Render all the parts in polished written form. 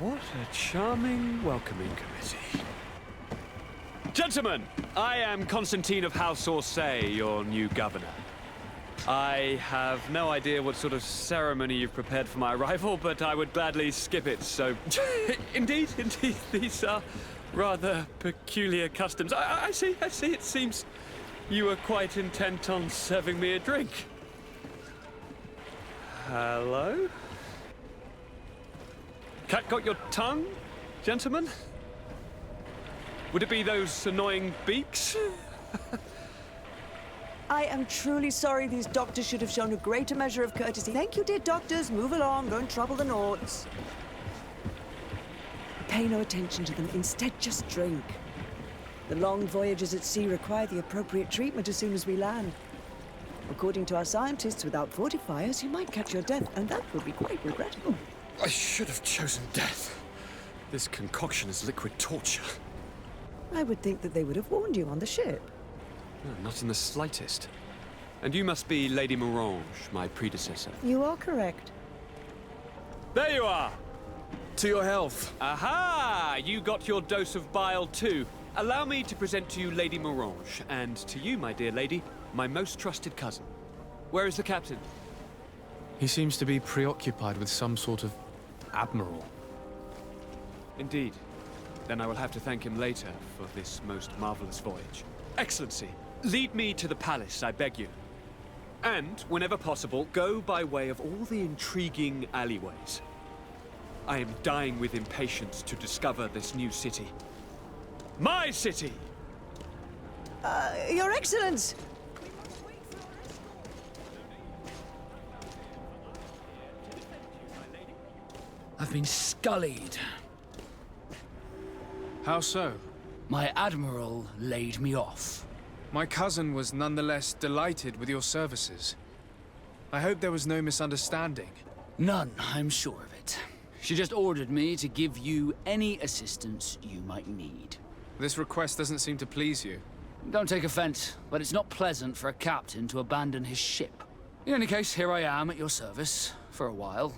What a charming welcoming committee. Gentlemen, I am Constantine of House Orsay, your new governor. I have no idea what sort of ceremony you've prepared for my arrival, but I would gladly skip it, so... Indeed, these are rather peculiar customs. I see, it seems you were quite intent on serving me a drink. Hello? Cat got your tongue, gentlemen? Would it be those annoying beaks? I am truly sorry. These doctors should have shown a greater measure of courtesy. Thank you, dear doctors. Move along. Don't trouble the Nords. Pay no attention to them. Instead, just drink. The long voyages at sea require the appropriate treatment as soon as we land. According to our scientists, without fortifiers, you might catch your death, and that would be quite regrettable. I should have chosen death. This concoction is liquid torture. I would think that they would have warned you on the ship. No, not in the slightest. And you must be Lady Morange, my predecessor. You are correct. There you are! To your health. Aha! You got your dose of bile too. Allow me to present to you Lady Morange, and to you, my dear lady, my most trusted cousin. Where is the captain? He seems to be preoccupied with some sort of admiral. Indeed. Then I will have to thank him later for this most marvelous voyage. Excellency, lead me to the palace, I beg you. And, whenever possible, go by way of all the intriguing alleyways. I am dying with impatience to discover this new city. My city! Your Excellence! I've been scullied. How so? My admiral laid me off. My cousin was nonetheless delighted with your services. I hope there was no misunderstanding. None, I'm sure of it. She just ordered me to give you any assistance you might need. This request doesn't seem to please you. Don't take offense, but it's not pleasant for a captain to abandon his ship. In any case, here I am at your service, for a while.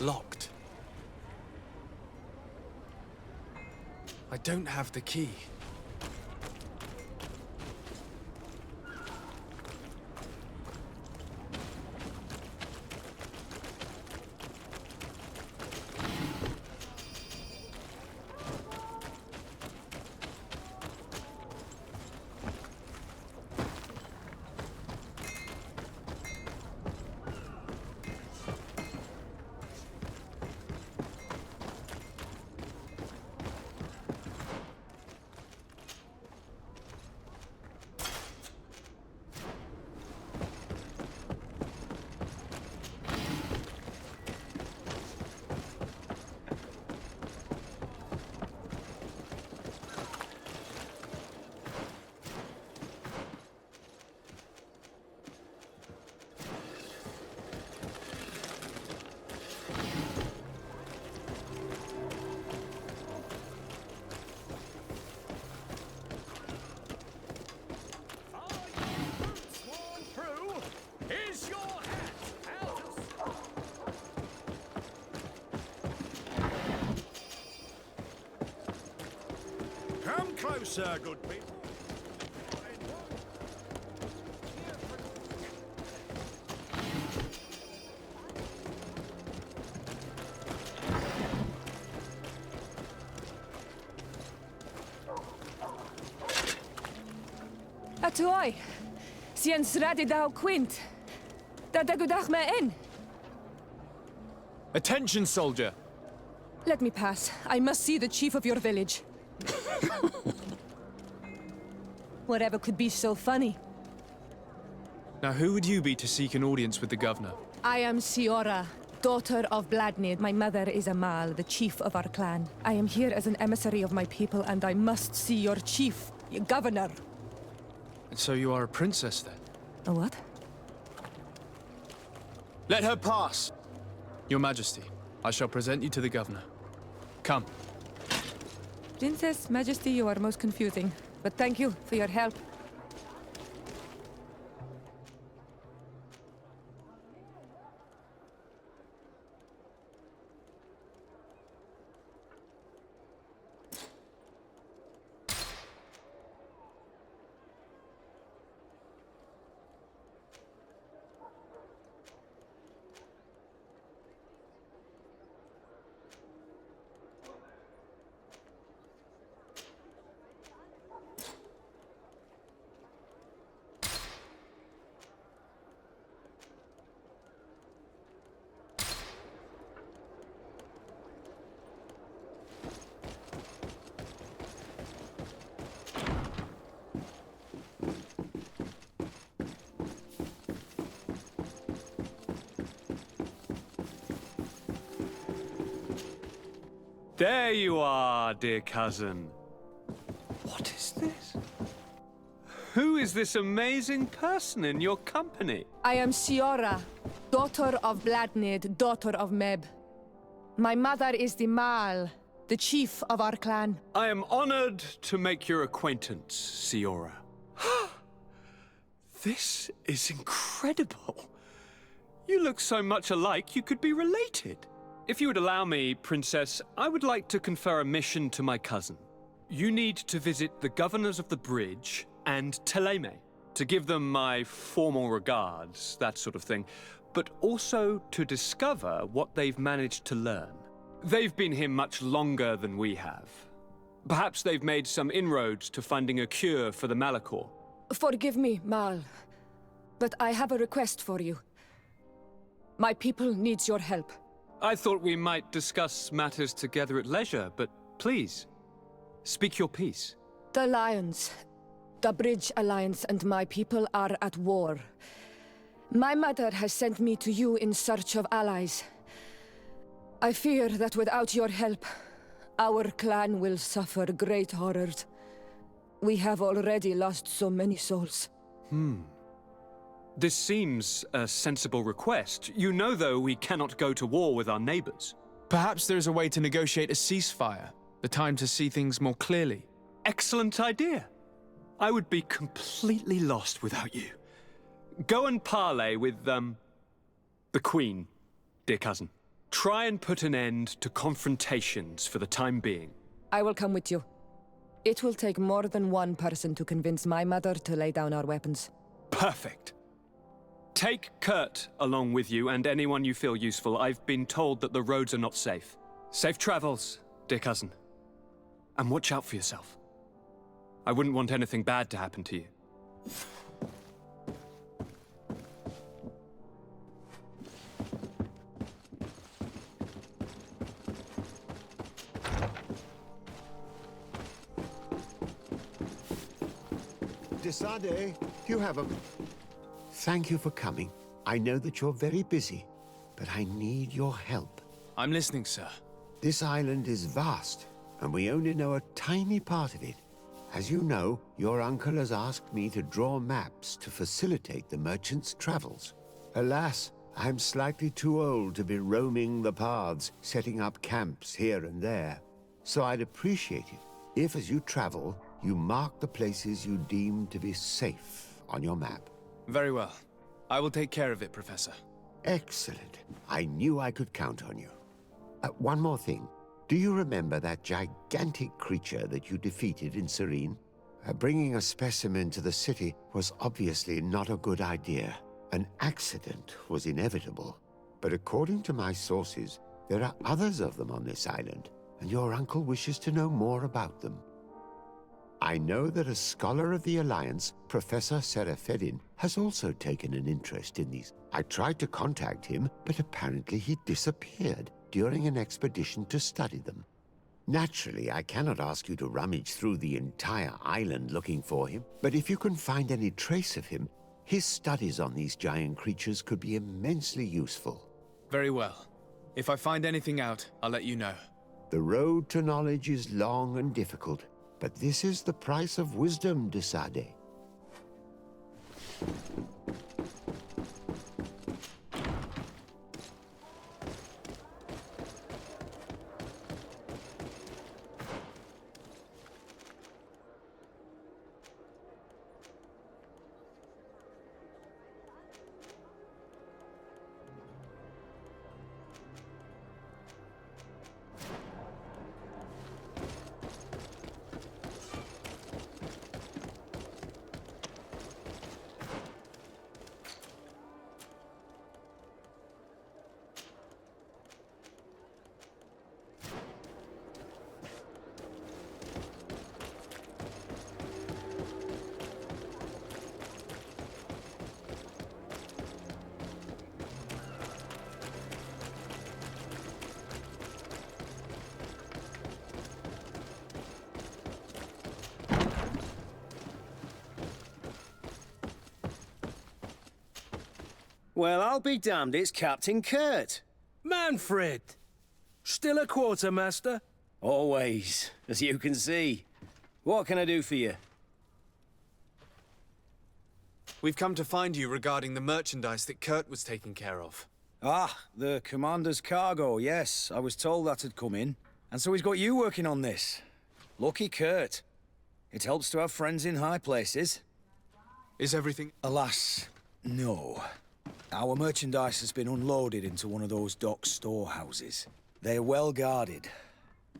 Locked. I don't have the key. Come closer, good people. Atuoi, sien sradi dau quint. Da dagudach me in. Attention, soldier! Let me pass. I must see the chief of your village. Whatever could be so funny. Now, who would you be to seek an audience with the governor? I am Siora, daughter of Bladnid. My mother is Amal, the chief of our clan. I am here as an emissary of my people, and I must see your chief, your governor. And so you are a princess, then? A what? Let her pass! Your Majesty, I shall present you to the governor. Come. Princess, Majesty, you are most confusing. But thank you for your help. There you are, dear cousin. What is this? Who is this amazing person in your company? I am Siora, daughter of Bladnid, daughter of Meb. My mother is the Mal, the chief of our clan. I am honored to make your acquaintance, Siora. This is incredible. You look so much alike you could be related. If you would allow me, Princess, I would like to confer a mission to my cousin. You need to visit the governors of the bridge and Teleme to give them my formal regards, that sort of thing, but also to discover what they've managed to learn. They've been here much longer than we have. Perhaps they've made some inroads to finding a cure for the Malachor. Forgive me, Mal, but I have a request for you. My people needs your help. I thought we might discuss matters together at leisure, but please, speak your piece. The Lions, the Bridge Alliance and my people are at war. My mother has sent me to you in search of allies. I fear that without your help, our clan will suffer great horrors. We have already lost so many souls. This seems a sensible request. You know, though, we cannot go to war with our neighbors. Perhaps there is a way to negotiate a ceasefire, the time to see things more clearly. Excellent idea. I would be completely lost without you. Go and parley with, the Queen, dear cousin. Try and put an end to confrontations for the time being. I will come with you. It will take more than one person to convince my mother to lay down our weapons. Perfect. Take Kurt along with you and anyone you feel useful. I've been told that the roads are not safe. Safe travels, dear cousin. And watch out for yourself. I wouldn't want anything bad to happen to you. Sardet, you have a... Thank you for coming. I know that you're very busy, but I need your help. I'm listening, sir. This island is vast, and we only know a tiny part of it. As you know, your uncle has asked me to draw maps to facilitate the merchant's travels. Alas, I'm slightly too old to be roaming the paths, setting up camps here and there. So I'd appreciate it if, as you travel, you mark the places you deem to be safe on your map. Very well. I will take care of it, Professor. Excellent. I knew I could count on you. One more thing. Do you remember that gigantic creature that you defeated in Serene? Bringing a specimen to the city was obviously not a good idea. An accident was inevitable. But according to my sources, there are others of them on this island, and your uncle wishes to know more about them. I know that a scholar of the Alliance, Professor Serafedin, has also taken an interest in these. I tried to contact him, but apparently he disappeared during an expedition to study them. Naturally, I cannot ask you to rummage through the entire island looking for him, but if you can find any trace of him, his studies on these giant creatures could be immensely useful. Very well. If I find anything out, I'll let you know. The road to knowledge is long and difficult, but this is the price of wisdom, de Sardet. Well, I'll be damned, it's Captain Kurt. Manfred! Still a quartermaster? Always, as you can see. What can I do for you? We've come to find you regarding the merchandise that Kurt was taking care of. Ah, the commander's cargo, yes. I was told that had come in. And so he's got you working on this. Lucky Kurt. It helps to have friends in high places. Is everything... Alas, no. Our merchandise has been unloaded into one of those dock storehouses. They're well guarded.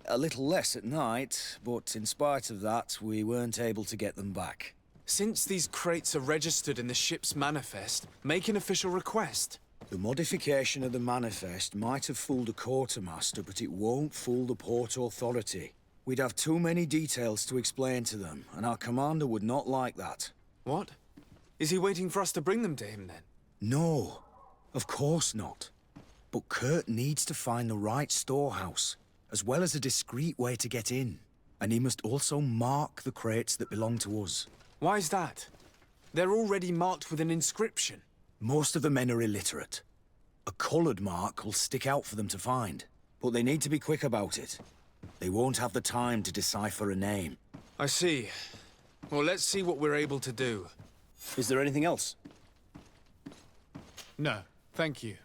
A little less at night, but in spite of that, we weren't able to get them back. Since these crates are registered in the ship's manifest, make an official request. The modification of the manifest might have fooled a quartermaster, but it won't fool the Port Authority. We'd have too many details to explain to them, and our commander would not like that. What? Is he waiting for us to bring them to him, then? No, of course not. But Kurt needs to find the right storehouse, as well as a discreet way to get in. And he must also mark the crates that belong to us. Why's that? They're already marked with an inscription. Most of the men are illiterate. A coloured mark will stick out for them to find, but they need to be quick about it. They won't have the time to decipher a name. I see. Well, let's see what we're able to do. Is there anything else? No, thank you.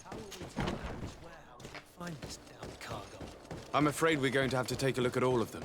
How will we tell which warehouse will find this damn cargo? I'm afraid we're going to have to take a look at all of them.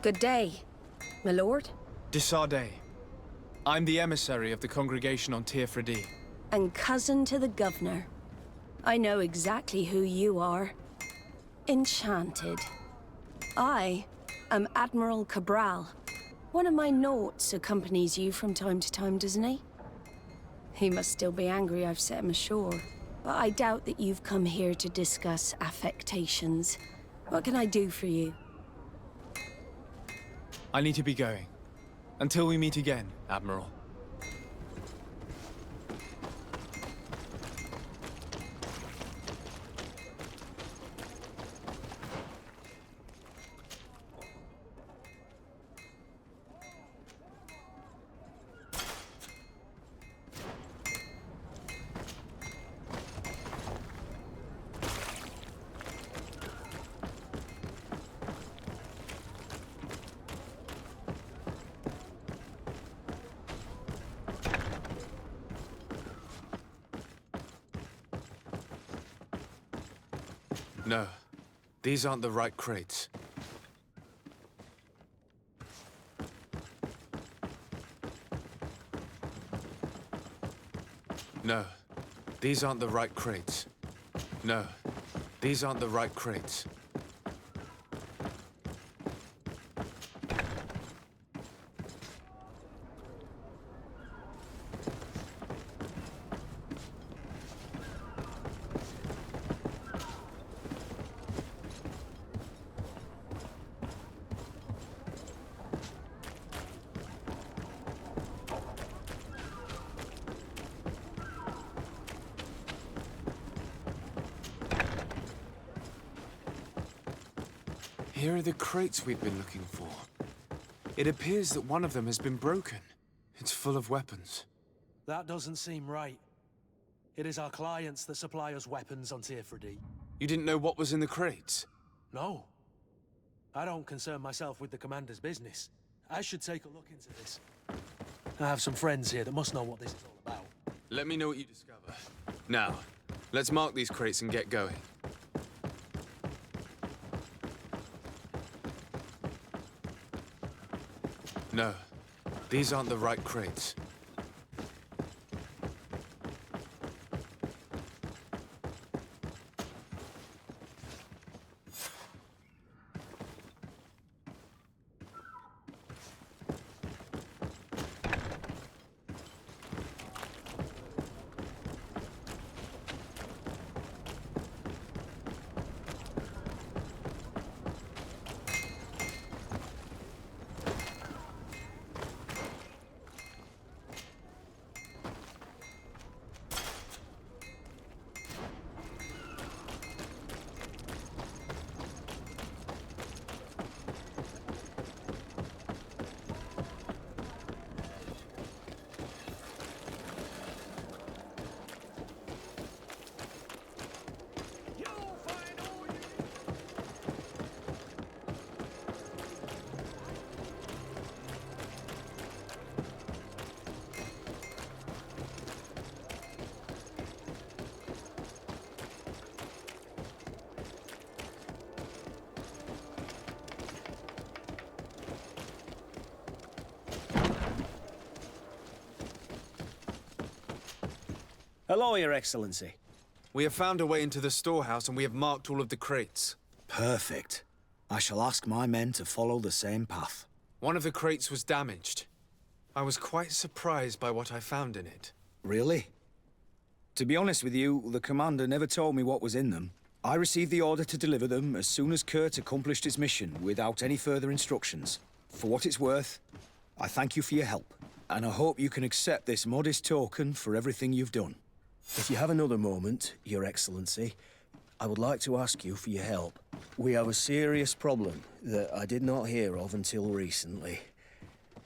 Good day, my lord. De Sardet. I'm the emissary of the congregation on Tir-Fredi. And cousin to the governor. I know exactly who you are. Enchanted. I am Admiral Cabral. One of my naughts accompanies you from time to time, doesn't he? He must still be angry I've set him ashore. But I doubt that you've come here to discuss affectations. What can I do for you? I need to be going. Until we meet again, Admiral. No, these aren't the right crates. No, these aren't the right crates. No, these aren't the right crates. Here are the crates we've been looking for. It appears that one of them has been broken. It's full of weapons. That doesn't seem right. It is our clients that supply us weapons on Tir-Fredi. You didn't know what was in the crates? No. I don't concern myself with the commander's business. I should take a look into this. I have some friends here that must know what this is all about. Let me know what you discover. Now, let's mark these crates and get going. No, these aren't the right crates. Hello, Your Excellency. We have found a way into the storehouse and we have marked all of the crates. Perfect. I shall ask my men to follow the same path. One of the crates was damaged. I was quite surprised by what I found in it. Really? To be honest with you, the commander never told me what was in them. I received the order to deliver them as soon as Kurt accomplished his mission without any further instructions. For what it's worth, I thank you for your help, and I hope you can accept this modest token for everything you've done. If you have another moment, Your Excellency, I would like to ask you for your help. We have a serious problem that I did not hear of until recently.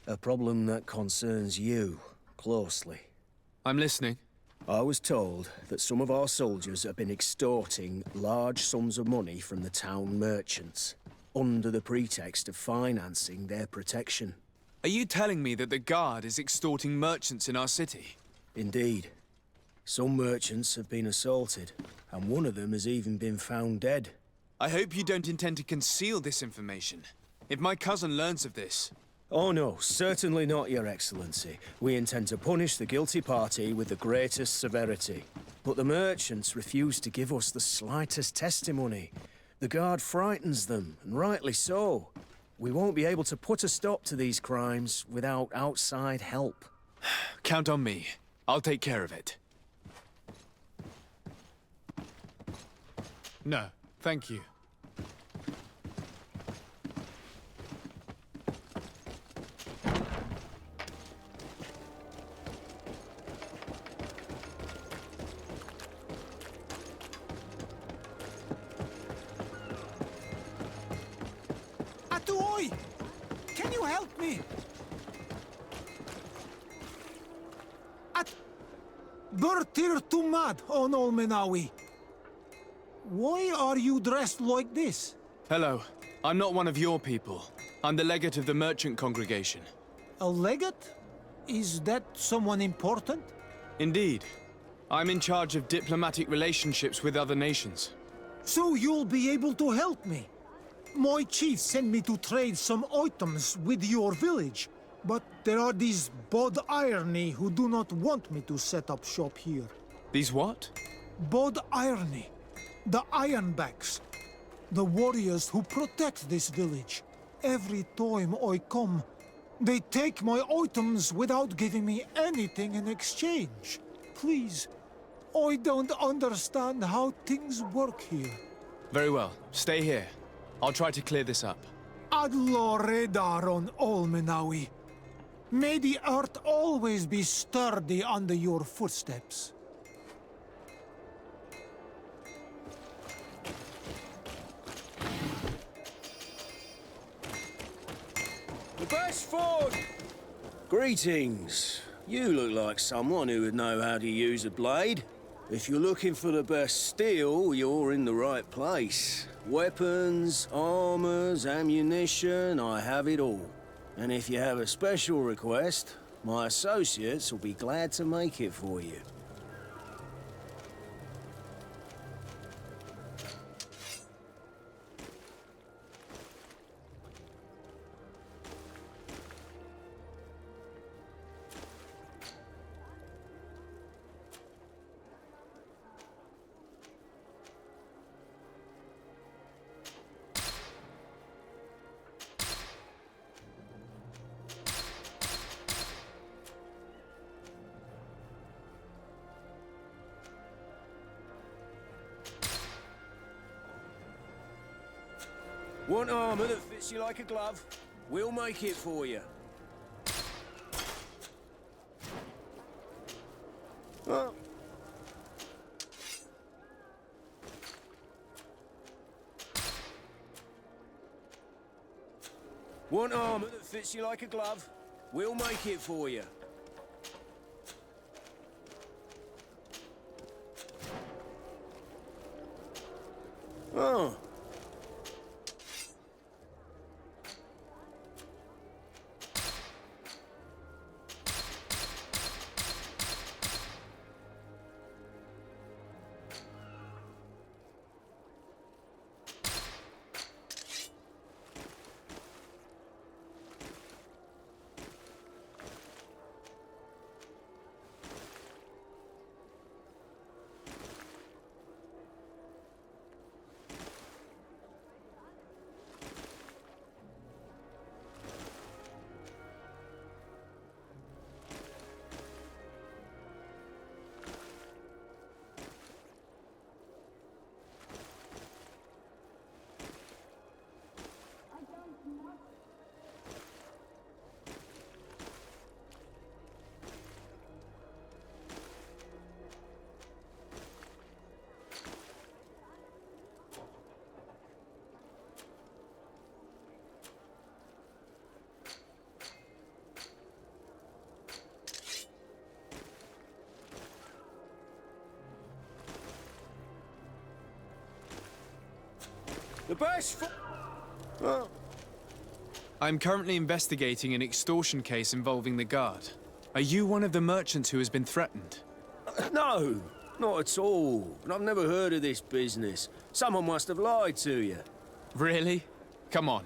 A problem that concerns you closely. I'm listening. I was told that some of our soldiers have been extorting large sums of money from the town merchants, under the pretext of financing their protection. Are you telling me that the Guard is extorting merchants in our city? Indeed. Some merchants have been assaulted, and one of them has even been found dead. I hope you don't intend to conceal this information. If my cousin learns of this... Oh no, certainly not, Your Excellency. We intend to punish the guilty party with the greatest severity. But the merchants refuse to give us the slightest testimony. The guard frightens them, and rightly so. We won't be able to put a stop to these crimes without outside help. Count on me. I'll take care of it. No, thank you. Atuoi! Can you help me? Bertir Tumad on Olmenawi. Why are you dressed like this? Hello. I'm not one of your people. I'm the legate of the merchant congregation. A legate? Is that someone important? Indeed. I'm in charge of diplomatic relationships with other nations. So you'll be able to help me. My chief sent me to trade some items with your village, but there are these Bod Irony who do not want me to set up shop here. These what? Bod Irony. The Ironbacks. The warriors who protect this village. Every time I come, they take my items without giving me anything in exchange. Please, I don't understand how things work here. Very well. Stay here. I'll try to clear this up. Adlo Redar on Olmenawi. May the earth always be sturdy under your footsteps. The best ford! Greetings. You look like someone who would know how to use a blade. If you're looking for the best steel, you're in the right place. Weapons, armors, ammunition, I have it all. And if you have a special request, my associates will be glad to make it for you. Want armor that fits you like a glove? We'll make it for you. Oh. Want armor that fits you like a glove? We'll make it for you. Oh. The best Oh. I'm currently investigating an extortion case involving the guard. Are you one of the merchants who has been threatened? No, not at all. I've never heard of this business. Someone must have lied to you. Really? Come on.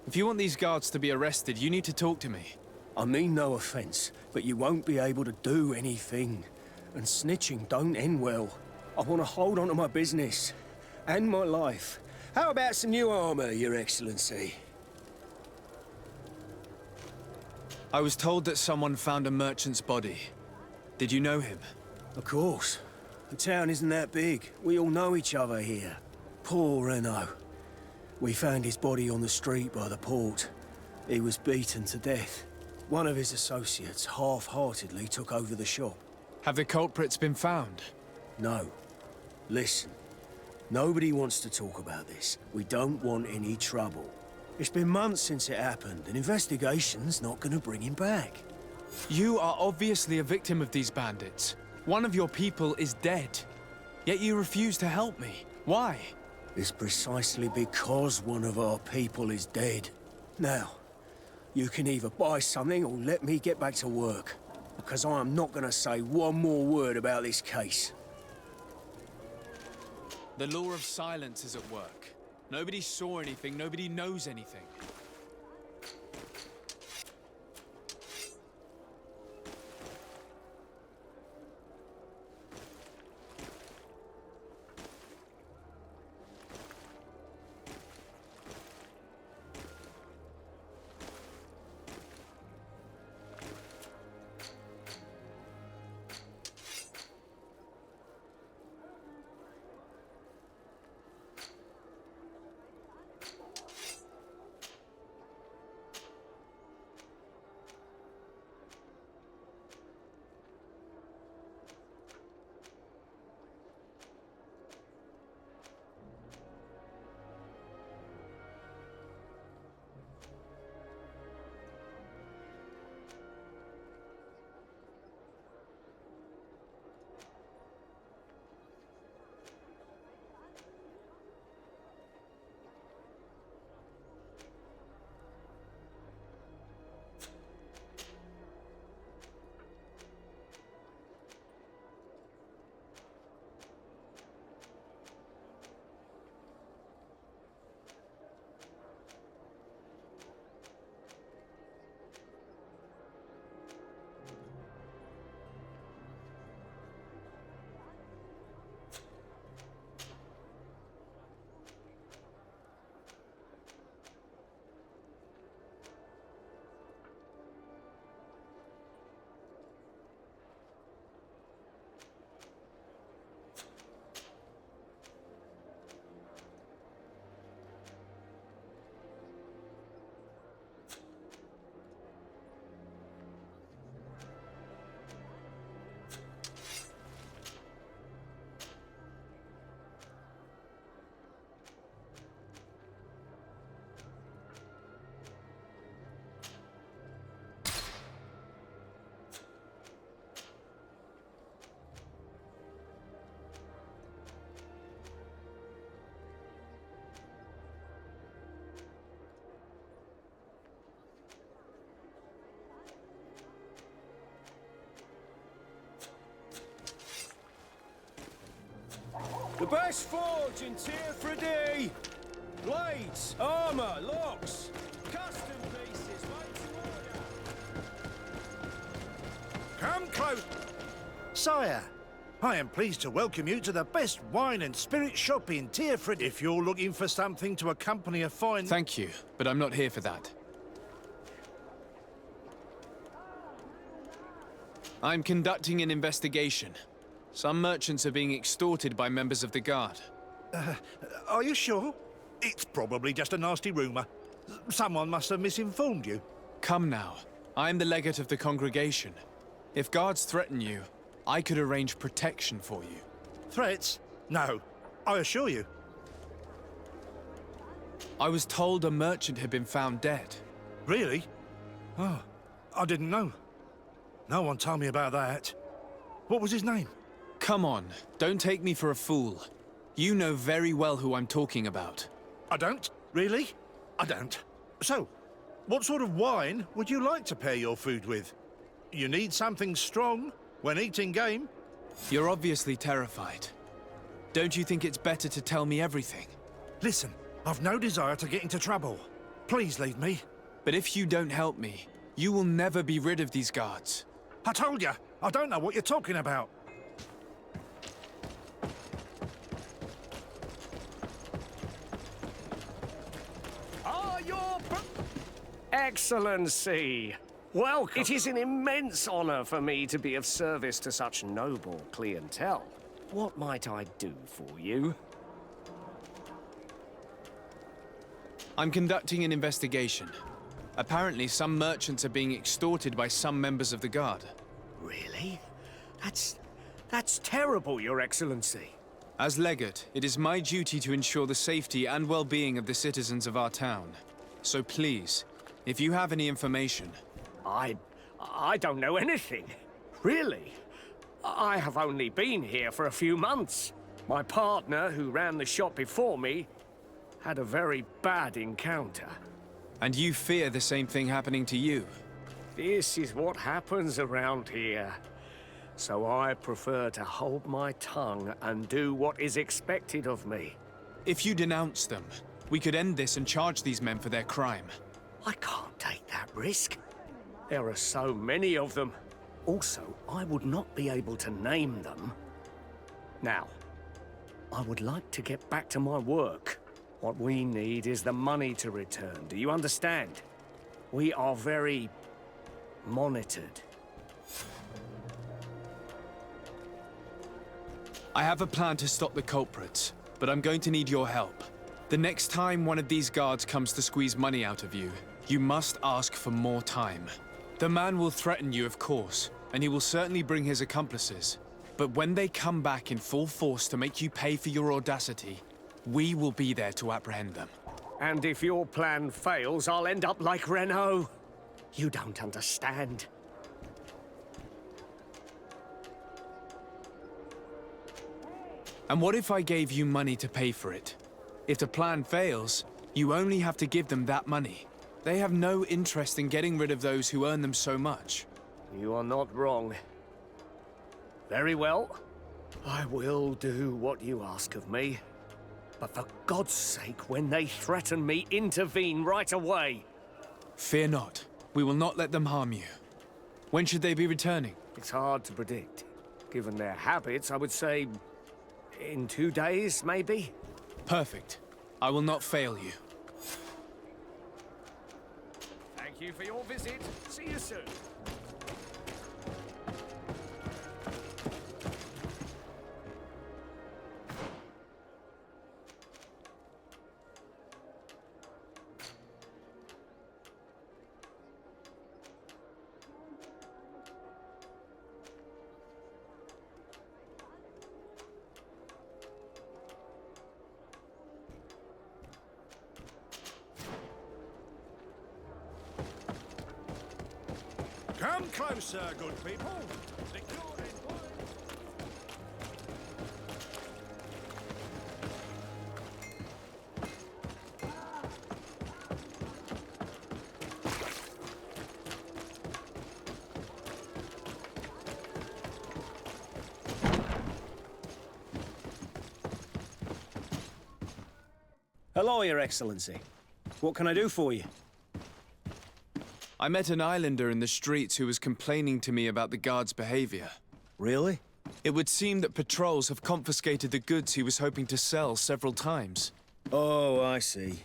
If you want these guards to be arrested, you need to talk to me. I mean no offense, but you won't be able to do anything. And snitching don't end well. I want to hold on to my business. And my life. How about some new armor, Your Excellency? I was told that someone found a merchant's body. Did you know him? Of course. The town isn't that big. We all know each other here. Poor Renault. We found his body on the street by the port. He was beaten to death. One of his associates half-heartedly took over the shop. Have the culprits been found? No. Listen. Nobody wants to talk about this. We don't want any trouble. It's been months since it happened. An investigation's not gonna bring him back. You are obviously a victim of these bandits. One of your people is dead. Yet you refuse to help me. Why? It's precisely because one of our people is dead. Now, you can either buy something or let me get back to work. Because I am not gonna say one more word about this case. The law of silence is at work. Nobody saw anything, nobody knows anything. The best forge in Tier 3D! Blades, armor, locks, custom pieces, made to order. Come close. Sire, I am pleased to welcome you to the best wine and spirit shop in Tier 3. If you're looking for something to accompany a fine... Thank you, but I'm not here for that. I'm conducting an investigation. Some merchants are being extorted by members of the Guard. Are you sure? It's probably just a nasty rumor. Someone must have misinformed you. Come now. I'm the legate of the congregation. If guards threaten you, I could arrange protection for you. Threats? No, I assure you. I was told a merchant had been found dead. Really? Oh, I didn't know. No one told me about that. What was his name? Come on, don't take me for a fool. You know very well who I'm talking about. I don't? Really? I don't. So, what sort of wine would you like to pair your food with? You need something strong when eating game? You're obviously terrified. Don't you think it's better to tell me everything? Listen, I've no desire to get into trouble. Please leave me. But if you don't help me, you will never be rid of these guards. I told you, I don't know what you're talking about. Excellency! Welcome. It is an immense honor for me to be of service to such noble clientele. What might I do for you? I'm conducting an investigation. Apparently, some merchants are being extorted by some members of the guard. Really? That's terrible, Your Excellency. As legate, it is my duty to ensure the safety and well-being of the citizens of our town. So please, if you have any information... I don't know anything. Really? I have only been here for a few months. My partner, who ran the shop before me, had a very bad encounter. And you fear the same thing happening to you? This is what happens around here. So I prefer to hold my tongue and do what is expected of me. If you denounce them, we could end this and charge these men for their crime. I can't take that risk. There are so many of them. Also, I would not be able to name them. Now, I would like to get back to my work. What we need is the money to return. Do you understand? We are very monitored. I have a plan to stop the culprits, but I'm going to need your help. The next time one of these guards comes to squeeze money out of you, you must ask for more time. The man will threaten you, of course, and he will certainly bring his accomplices. But when they come back in full force to make you pay for your audacity, we will be there to apprehend them. And if your plan fails, I'll end up like Renault. You don't understand. And what if I gave you money to pay for it? If the plan fails, you only have to give them that money. They have no interest in getting rid of those who earn them so much. You are not wrong. Very well. I will do what you ask of me. But for God's sake, when they threaten me, intervene right away. Fear not. We will not let them harm you. When should they be returning? It's hard to predict. Given their habits, I would say... in 2 days, maybe? Perfect. I will not fail you. Thank you for your visit. See you soon. Come closer, good people. Secure in Hello, Your Excellency. What can I do for you? I met an islander in the streets who was complaining to me about the guard's behavior. Really? It would seem that patrols have confiscated the goods he was hoping to sell several times. Oh, I see.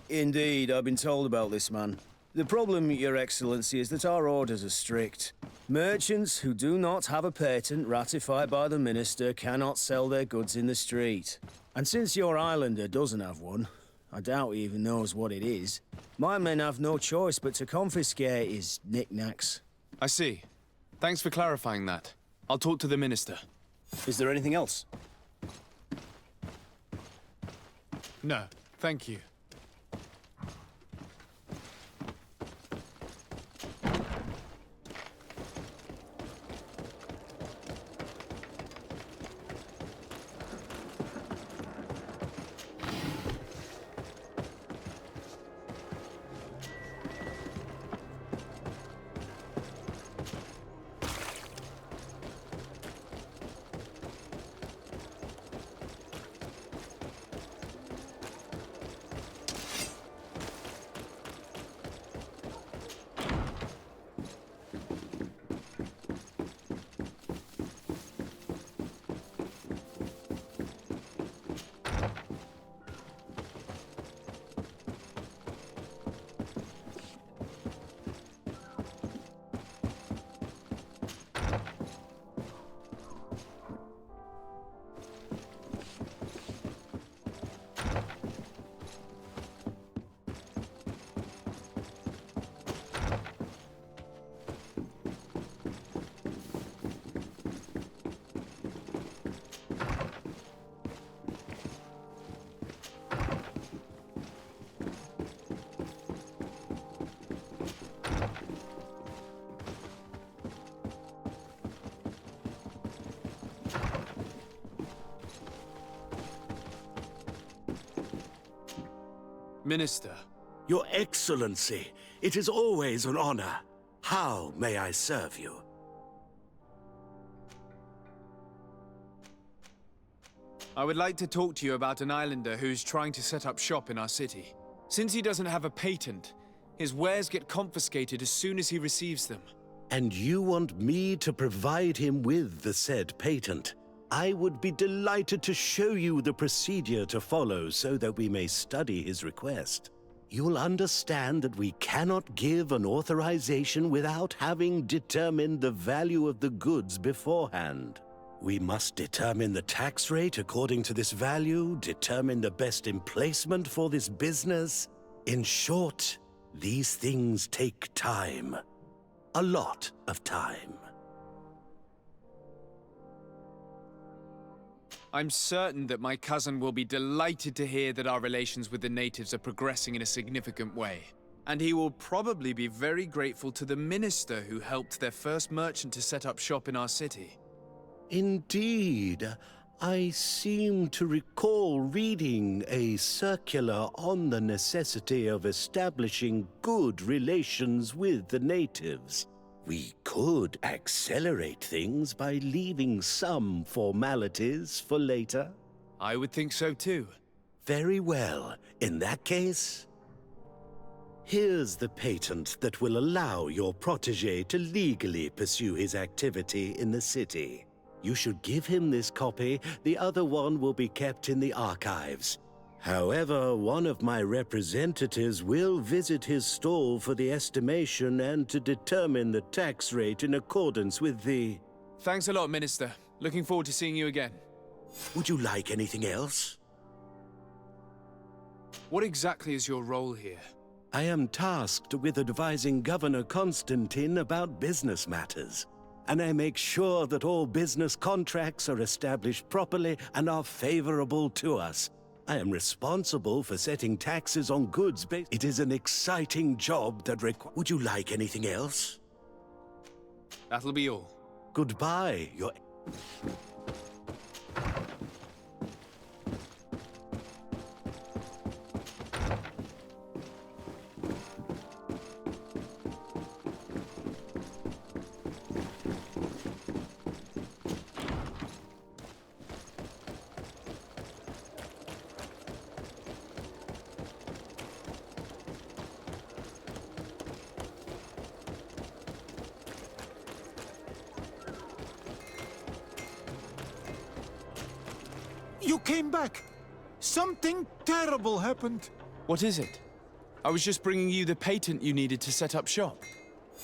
Indeed, I've been told about this man. The problem, Your Excellency, is that our orders are strict. Merchants who do not have a patent ratified by the Minister cannot sell their goods in the street. And since your islander doesn't have one, I doubt he even knows what it is, my men have no choice but to confiscate his knickknacks. I see. Thanks for clarifying that. I'll talk to the Minister. Is there anything else? No, thank you. Minister. Your Excellency, it is always an honor. How may I serve you? I would like to talk to you about an islander who's trying to set up shop in our city. Since he doesn't have a patent, his wares get confiscated as soon as he receives them. And you want me to provide him with the said patent? I would be delighted to show you the procedure to follow so that we may study his request. You'll understand that we cannot give an authorization without having determined the value of the goods beforehand. We must determine the tax rate according to this value, determine the best emplacement for this business. In short, these things take time. A lot of time. I'm certain that my cousin will be delighted to hear that our relations with the natives are progressing in a significant way. And he will probably be very grateful to the minister who helped their first merchant to set up shop in our city. Indeed. I seem to recall reading a circular on the necessity of establishing good relations with the natives. We could accelerate things by leaving some formalities for later. I would think so too. Very well. In that case, here's the patent that will allow your protégé to legally pursue his activity in the city. You should give him this copy. The other one will be kept in the archives. However, one of my representatives will visit his stall for the estimation and to determine the tax rate in accordance with the... Thanks a lot, Minister. Looking forward to seeing you again. Would you like anything else? What exactly is your role here? I am tasked with advising Governor Constantine about business matters. And I make sure that all business contracts are established properly and are favorable to us. I am responsible for setting taxes on goods based. It is an exciting job that Would you like anything else? That'll be all. Goodbye, your... You came back! Something terrible happened! What is it? I was just bringing you the patent you needed to set up shop.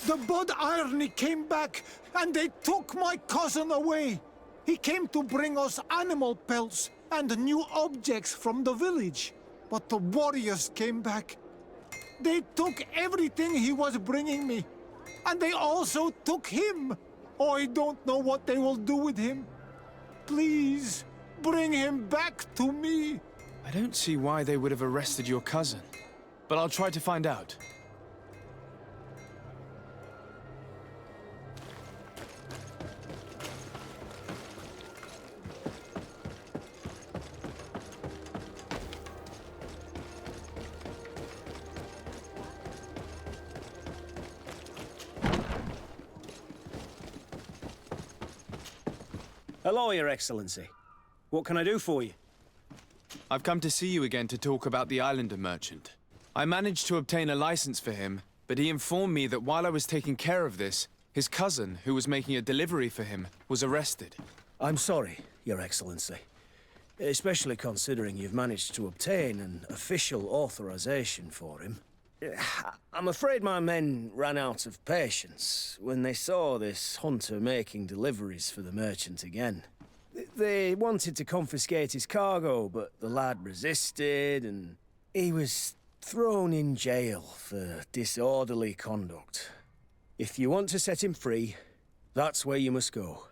The Bod Irony came back, and they took my cousin away! He came to bring us animal pelts and new objects from the village. But the warriors came back. They took everything he was bringing me. And they also took him! I don't know what they will do with him. Please, bring him back to me! I don't see why they would have arrested your cousin, but I'll try to find out. Hello, Your Excellency. What can I do for you? I've come to see you again to talk about the islander merchant. I managed to obtain a license for him, but he informed me that while I was taking care of this, his cousin, who was making a delivery for him, was arrested. I'm sorry, Your Excellency. Especially considering you've managed to obtain an official authorization for him. I'm afraid my men ran out of patience when they saw this hunter making deliveries for the merchant again. They wanted to confiscate his cargo, but the lad resisted, and he was thrown in jail for disorderly conduct. If you want to set him free, that's where you must go.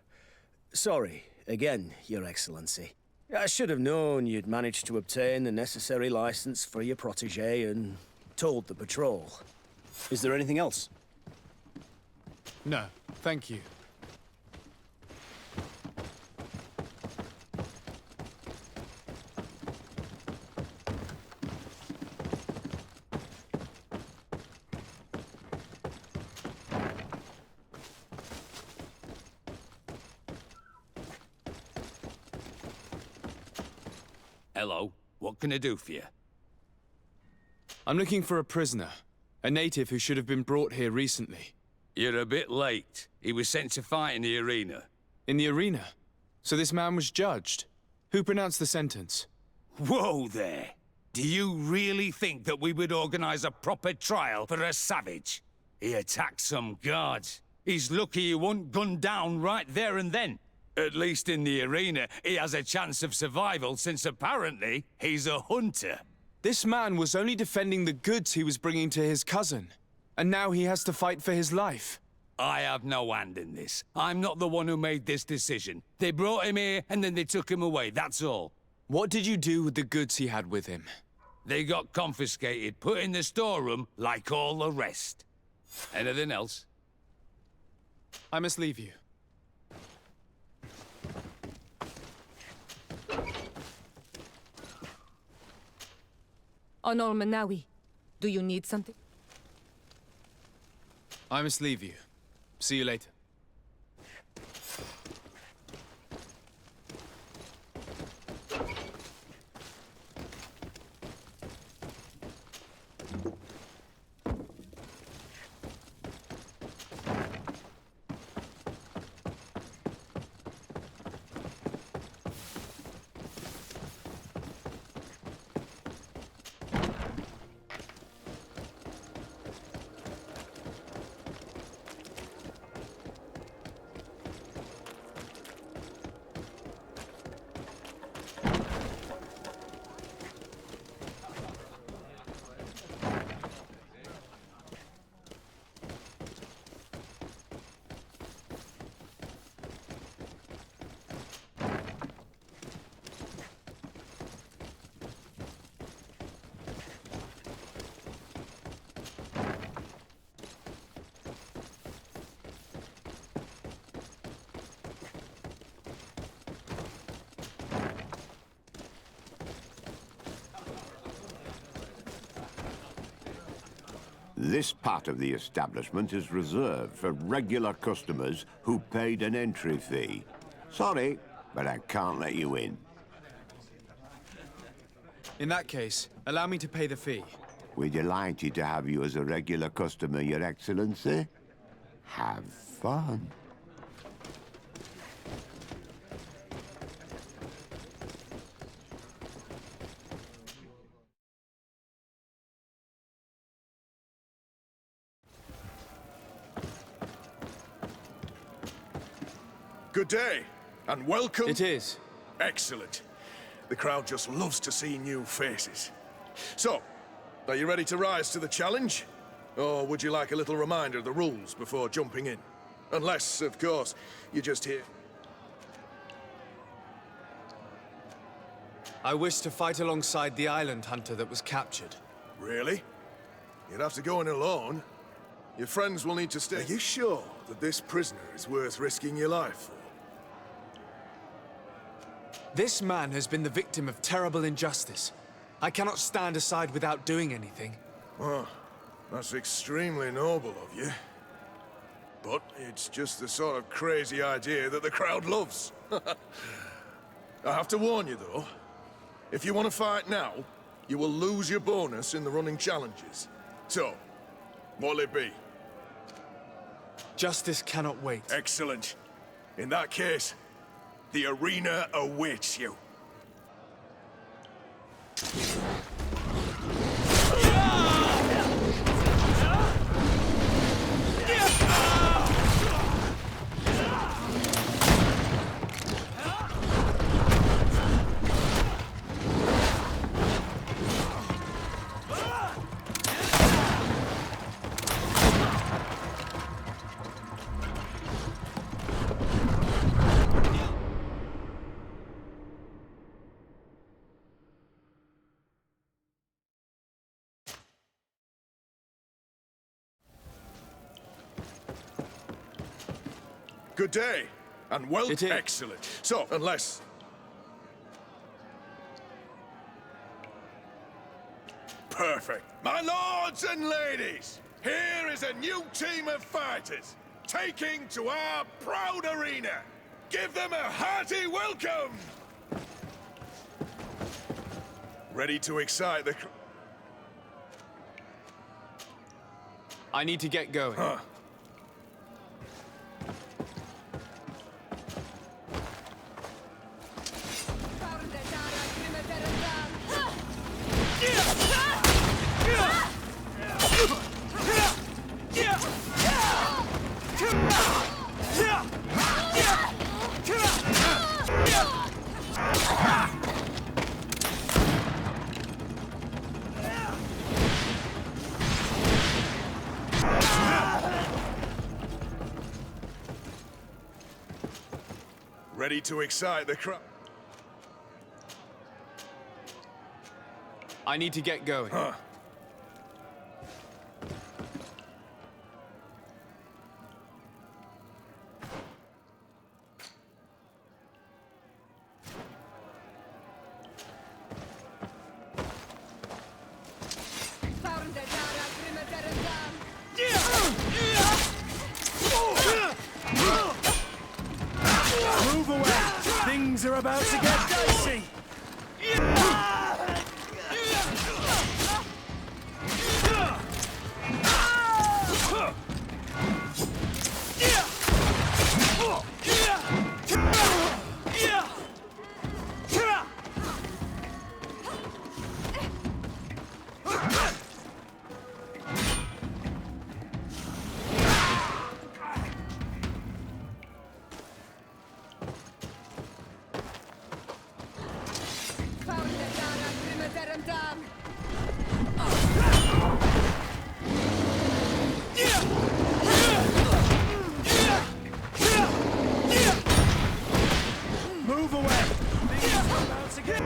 Sorry, again, Your Excellency. I should have known you'd managed to obtain the necessary license for your protégé and told the patrol. Is there anything else? No, thank you. Hello. What can I do for you? I'm looking for a prisoner. A native who should have been brought here recently. You're a bit late. He was sent to fight in the arena. In the arena? So this man was judged? Who pronounced the sentence? Whoa there! Do you really think that we would organize a proper trial for a savage? He attacked some guards. He's lucky he wasn't gunned down right there and then. At least in the arena, he has a chance of survival since apparently he's a hunter. This man was only defending the goods he was bringing to his cousin. And now he has to fight for his life. I have no hand in this. I'm not the one who made this decision. They brought him here and then they took him away, that's all. What did you do with the goods he had with him? They got confiscated, put in the storeroom, like all the rest. Anything else? I must leave you. Honor Manawi, do you need something? I must leave you. See you later. This part of the establishment is reserved for regular customers who paid an entry fee. Sorry, but I can't let you in. In that case, allow me to pay the fee. We're delighted to have you as a regular customer, Your Excellency. Have fun. Good day, and welcome. It is. Excellent. The crowd just loves to see new faces. So, are you ready to rise to the challenge? Or would you like a little reminder of the rules before jumping in? Unless, of course, you're just here. I wish to fight alongside the island hunter that was captured. Really? You'd have to go in alone. Your friends will need to stay. Are you sure that this prisoner is worth risking your life for? This man has been the victim of terrible injustice. I cannot stand aside without doing anything. Well, that's extremely noble of you. But it's just the sort of crazy idea that the crowd loves. I have to warn you, though. If you want to fight now, you will lose your bonus in the running challenges. So, what'll it be? Justice cannot wait. Excellent. In that case, the arena awaits you. Good day, and welcome. Excellent. So, unless... Perfect. My lords and ladies, here is a new team of fighters, taking to our proud arena. Give them a hearty welcome! Ready to excite the... I need to get going. Huh. Ready to excite the crowd. I need to get going. Huh. Move away! Things are about to get dicey! Move away! Things are about to get...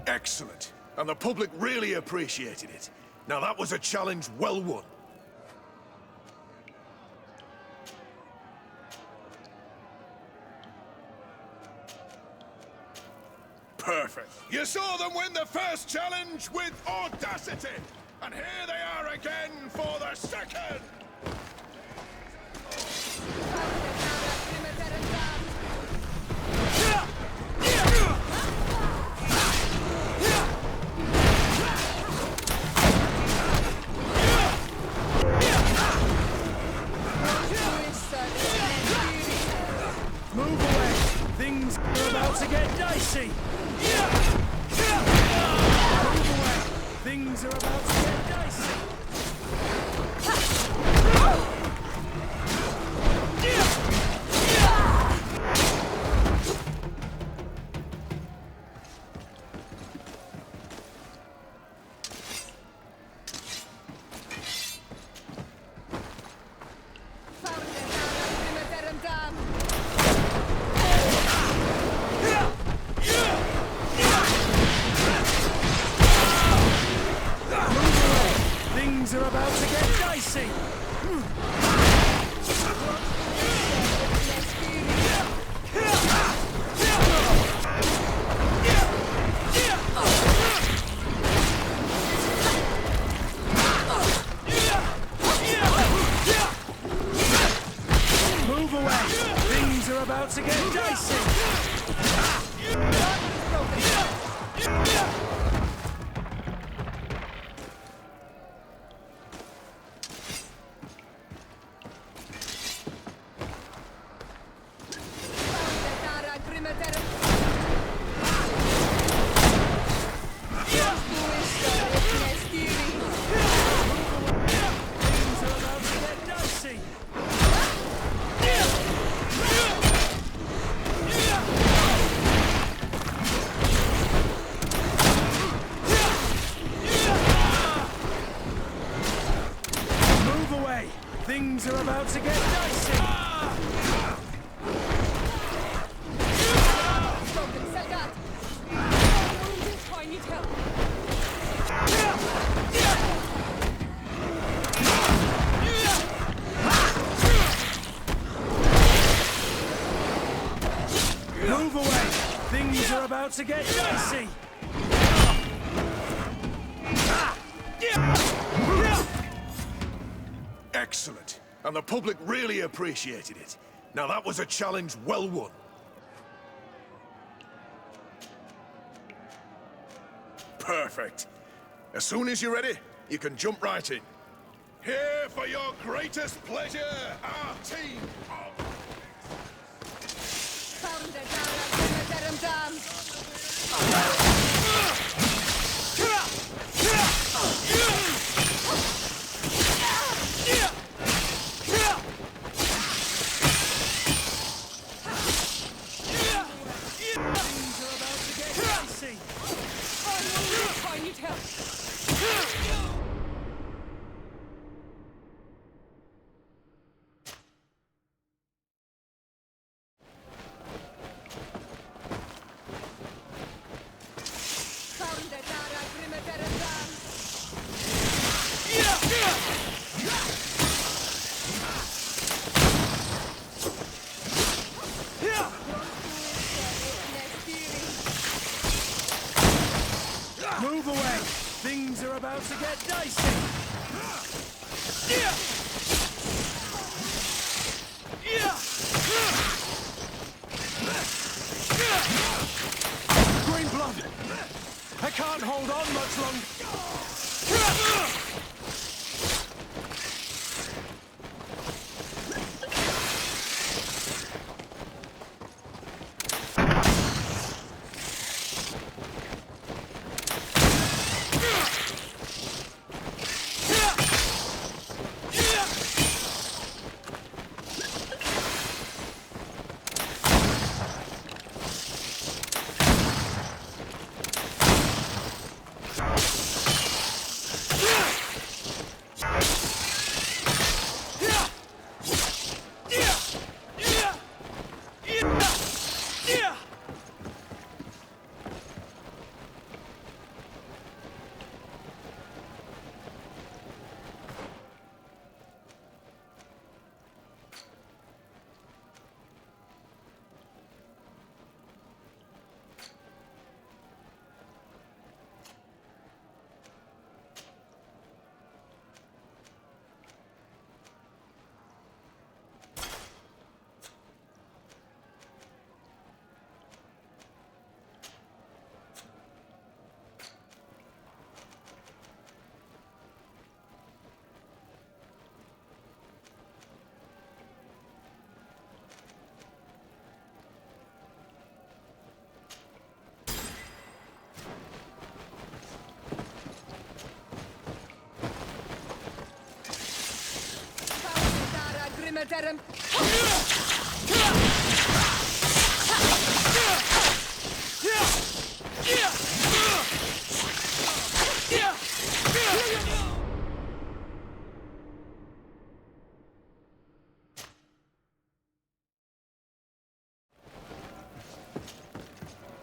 Excellent. And the public really appreciated it. Now that was a challenge well won. Perfect. You saw them win the first challenge with audacity. And here they are again for the second. Move away! Things are about to get dicey! Move away! Things are about to get dicey! Things are about to get dicey! Move away! Things are about to get dicey! Things are about to get dicey! I need help. Move away! Things are about to get dicey! Excellent. And the public really appreciated it. Now that was a challenge well won. Perfect. As soon as you're ready, you can jump right in. Here for your greatest pleasure, our team of... I need help. Move away! Things are about to get dicey! Green blood! I can't hold on much longer!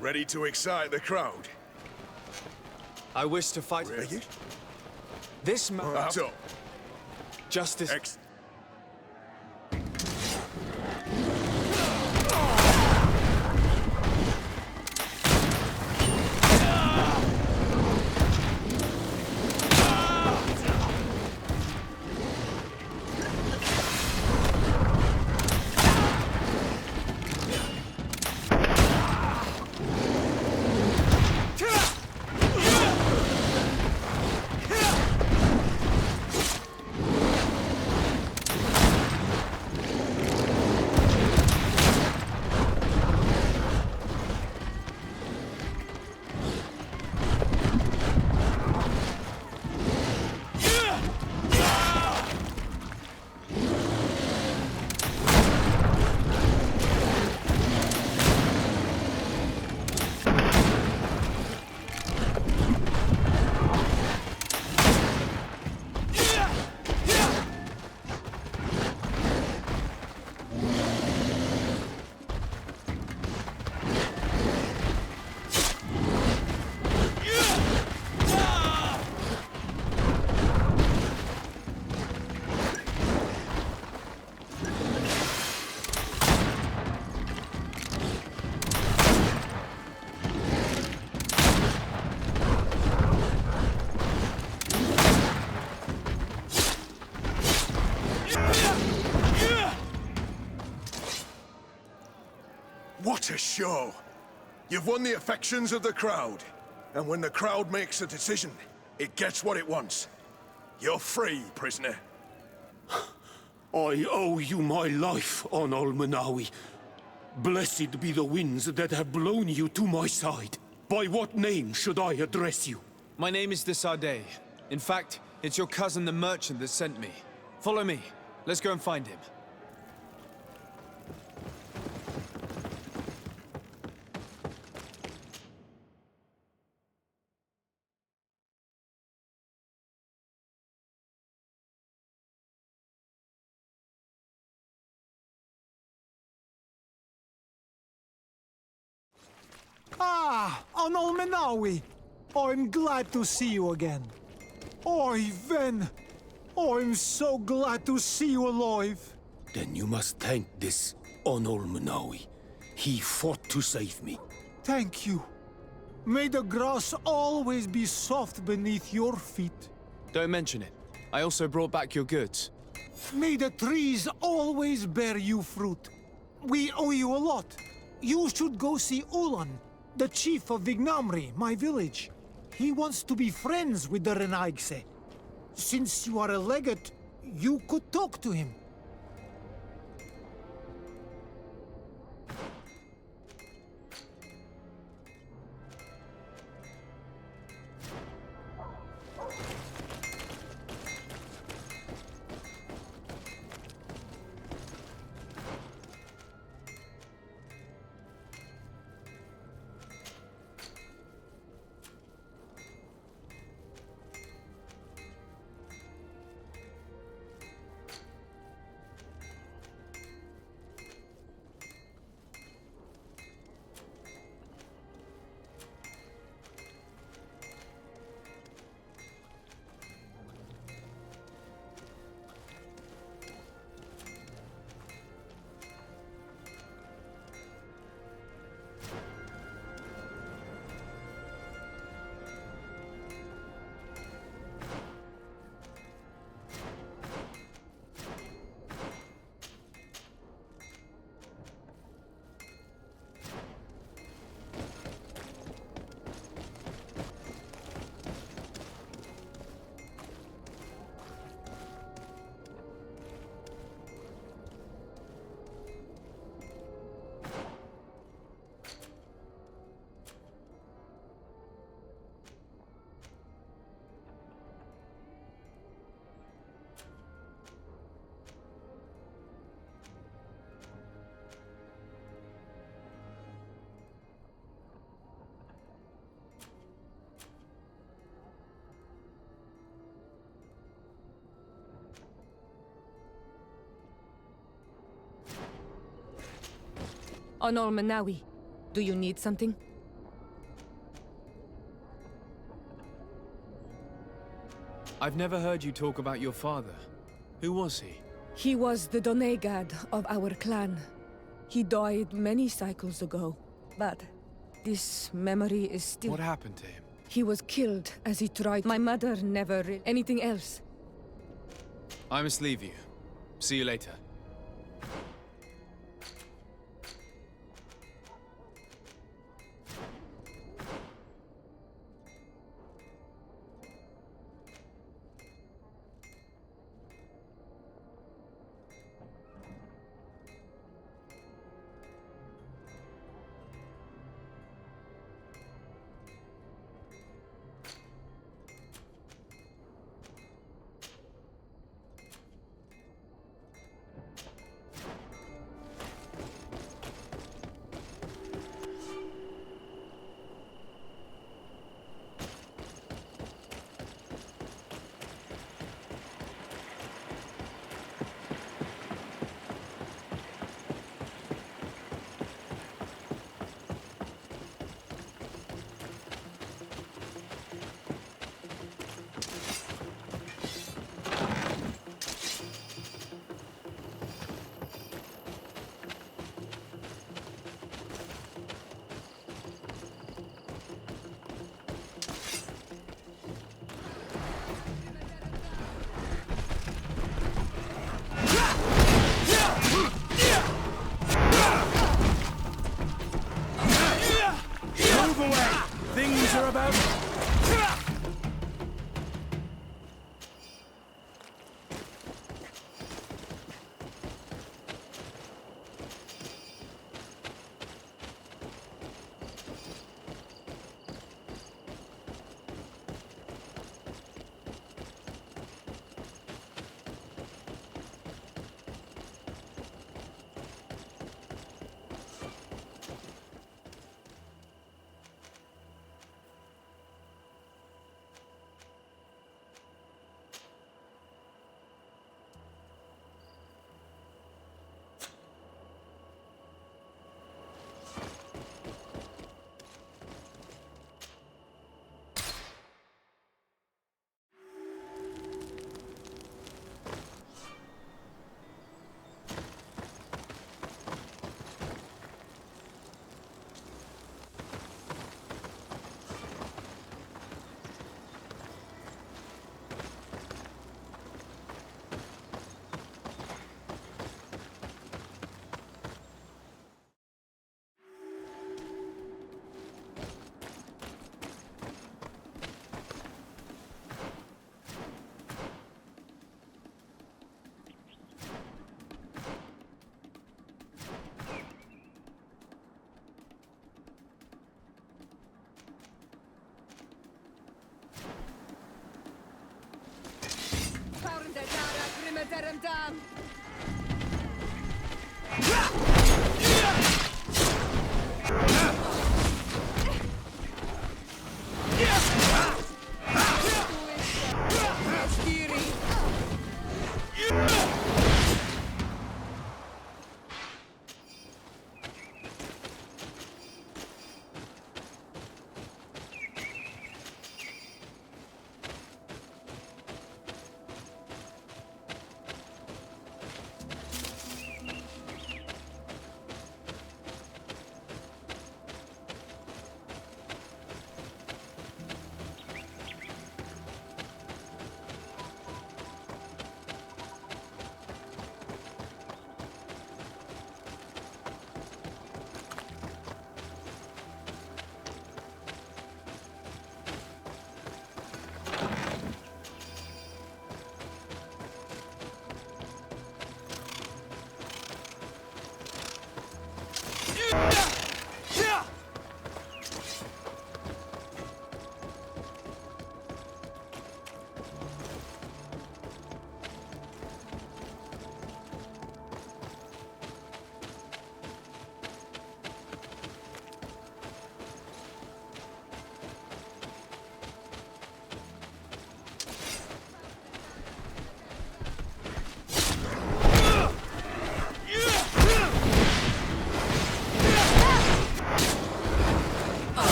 Ready to excite the crowd? I wish to fight. Ready? This man. Up. Justice. What a show! You've won the affections of the crowd. And when the crowd makes a decision, it gets what it wants. You're free, prisoner. I owe you my life, Onol Manawi. Blessed be the winds that have blown you to my side. By what name should I address you? My name is the Sardet. In fact, it's your cousin the merchant that sent me. Follow me. Let's go and find him. Ah, Onol Menawi! I'm glad to see you again. Oi, Ven! I'm so glad to see you alive. Then you must thank this Onol Manawi. He fought to save me. Thank you. May the grass always be soft beneath your feet. Don't mention it. I also brought back your goods. May the trees always bear you fruit. We owe you a lot. You should go see Ulan, the chief of Vignamri, my village. He wants to be friends with the Renaigse. Since you are a legate, you could talk to him. Onol Manawi, do you need something? I've never heard you talk about your father. Who was he? He was the Donegad of our clan. He died many cycles ago, but this memory is still... What happened to him? He was killed as he tried... My mother never... anything else. I must leave you. See you later.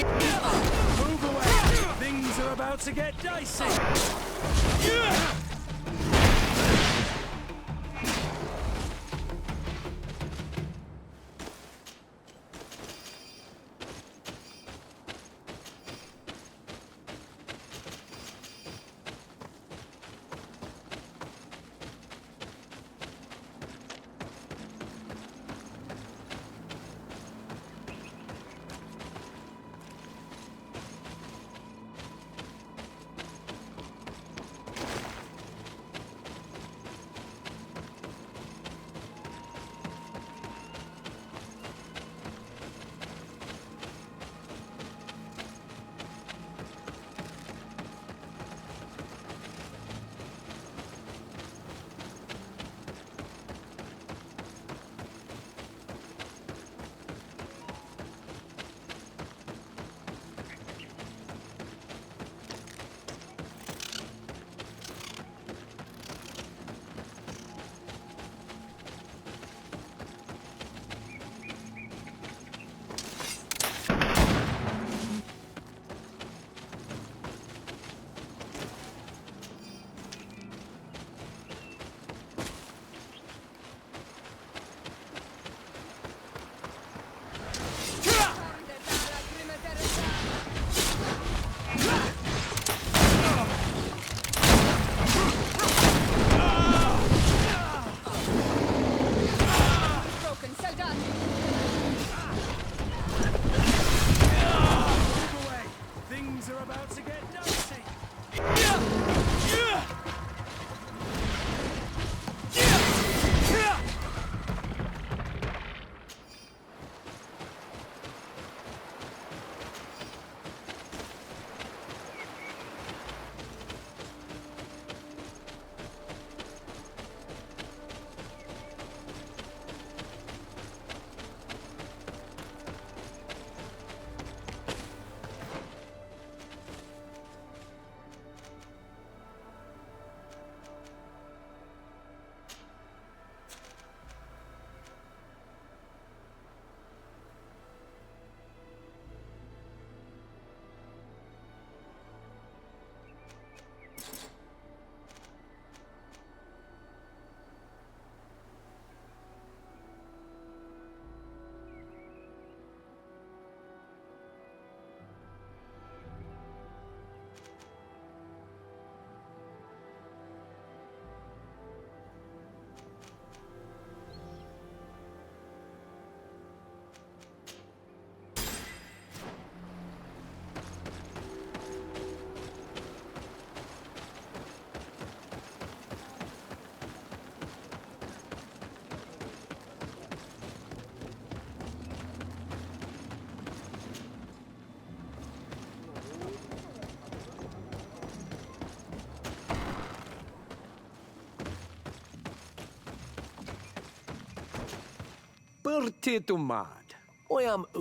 Move away! Things are about to get dicey! You're too mad.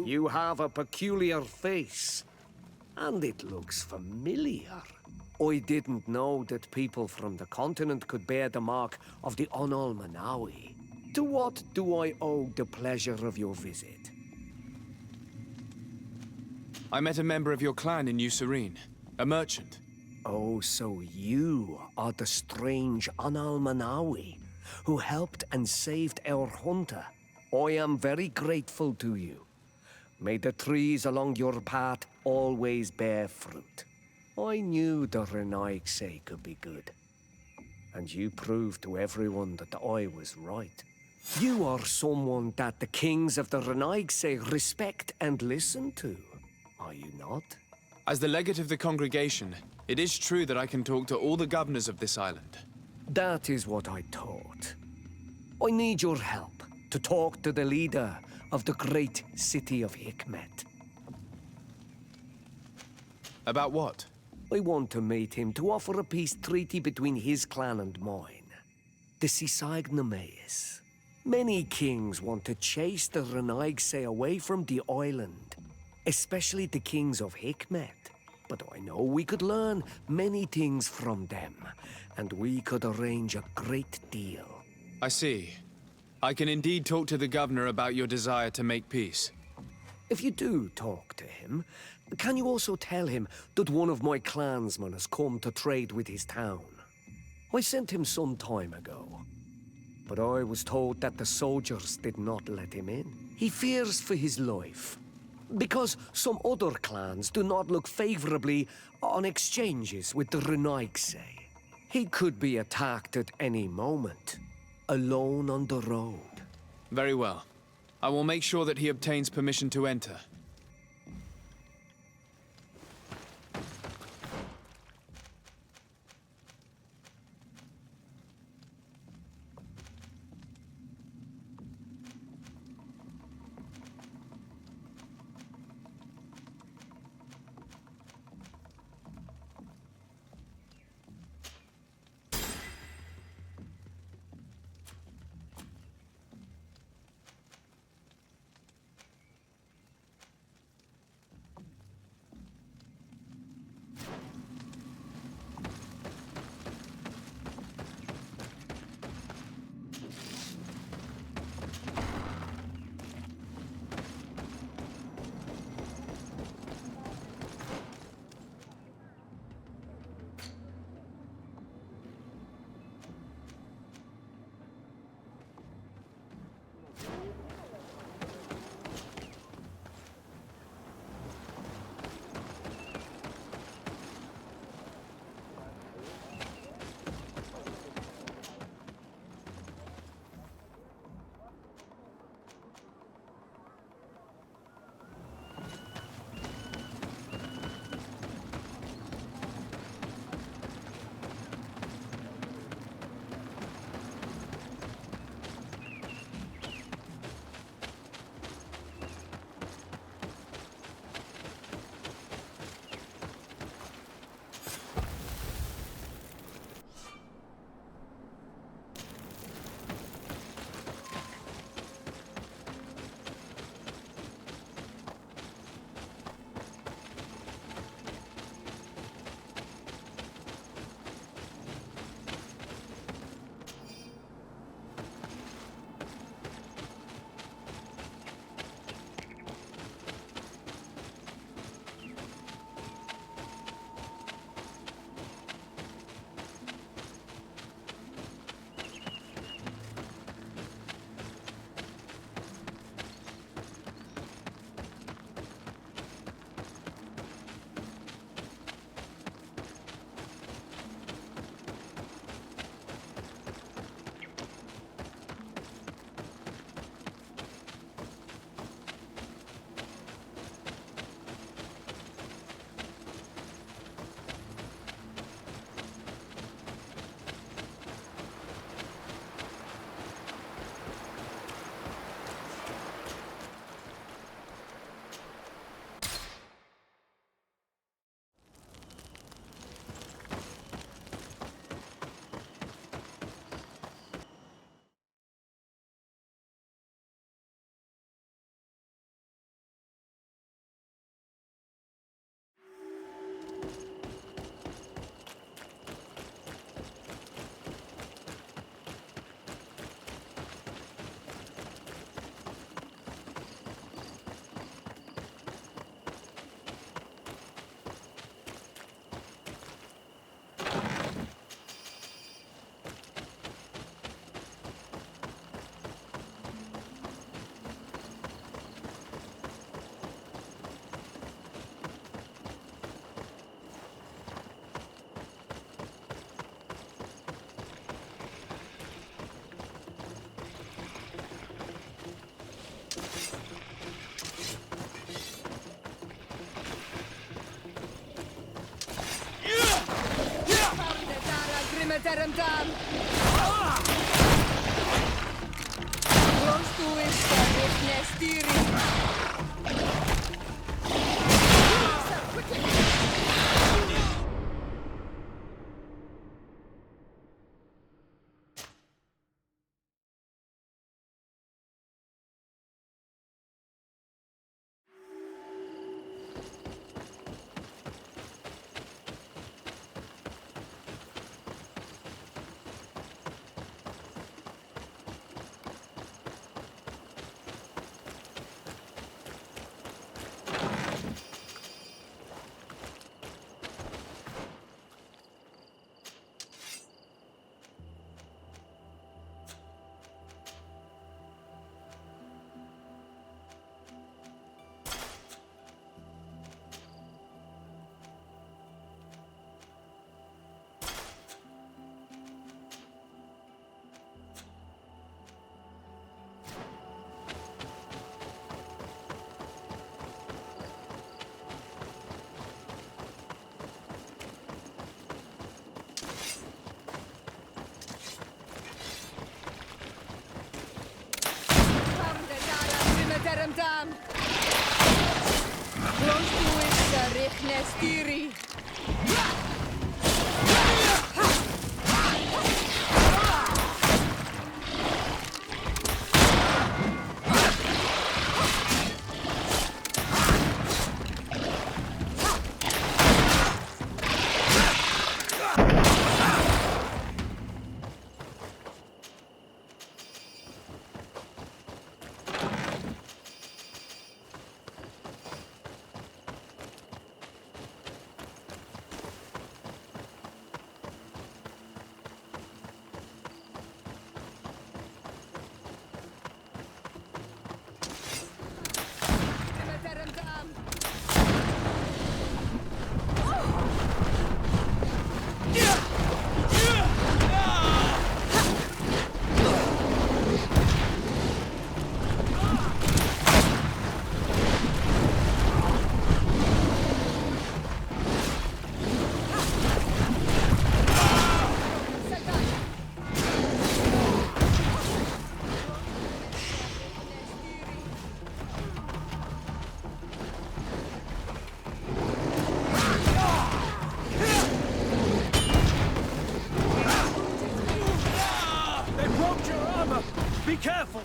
You have a peculiar face, and it looks familiar. I didn't know that people from the continent could bear the mark of the Onol Manawi. To what do I owe the pleasure of your visit? I met a member of your clan in New Serene, a merchant. Oh, so you are the strange Onol Manawi who helped and saved our hunter. I am very grateful to you. May the trees along your path always bear fruit. I knew the Renaigse could be good. And you proved to everyone that I was right. You are someone that the kings of the Renaigse respect and listen to, are you not? As the legate of the congregation, it is true that I can talk to all the governors of this island. That is what I thought. I need your help to talk to the leader of the great city of Hikmet. About what? I want to meet him to offer a peace treaty between his clan and mine. The Sisagnameis. Many kings want to chase the Renaigse away from the island, especially the kings of Hikmet. But I know we could learn many things from them, and we could arrange a great deal. I see. I can indeed talk to the governor about your desire to make peace. If you do talk to him, can you also tell him that one of my clansmen has come to trade with his town? I sent him some time ago, but I was told that the soldiers did not let him in. He fears for his life, because some other clans do not look favorably on exchanges with the Renaigse. He could be attacked at any moment, alone on the road. Very well. I will make sure that he obtains permission to enter. terem dam. Close to it, Nestiri. Terem dam. Close to it, Nestiri. Be careful!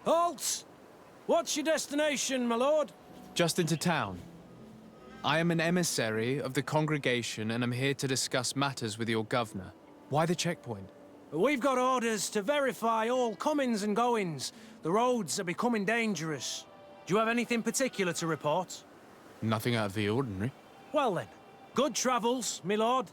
Halt! What's your destination, my lord? Just into town. I am an emissary of the congregation and I'm here to discuss matters with your governor. Why the checkpoint? We've got orders to verify all comings and goings. The roads are becoming dangerous. Do you have anything particular to report? Nothing out of the ordinary. Well then, good travels, my lord.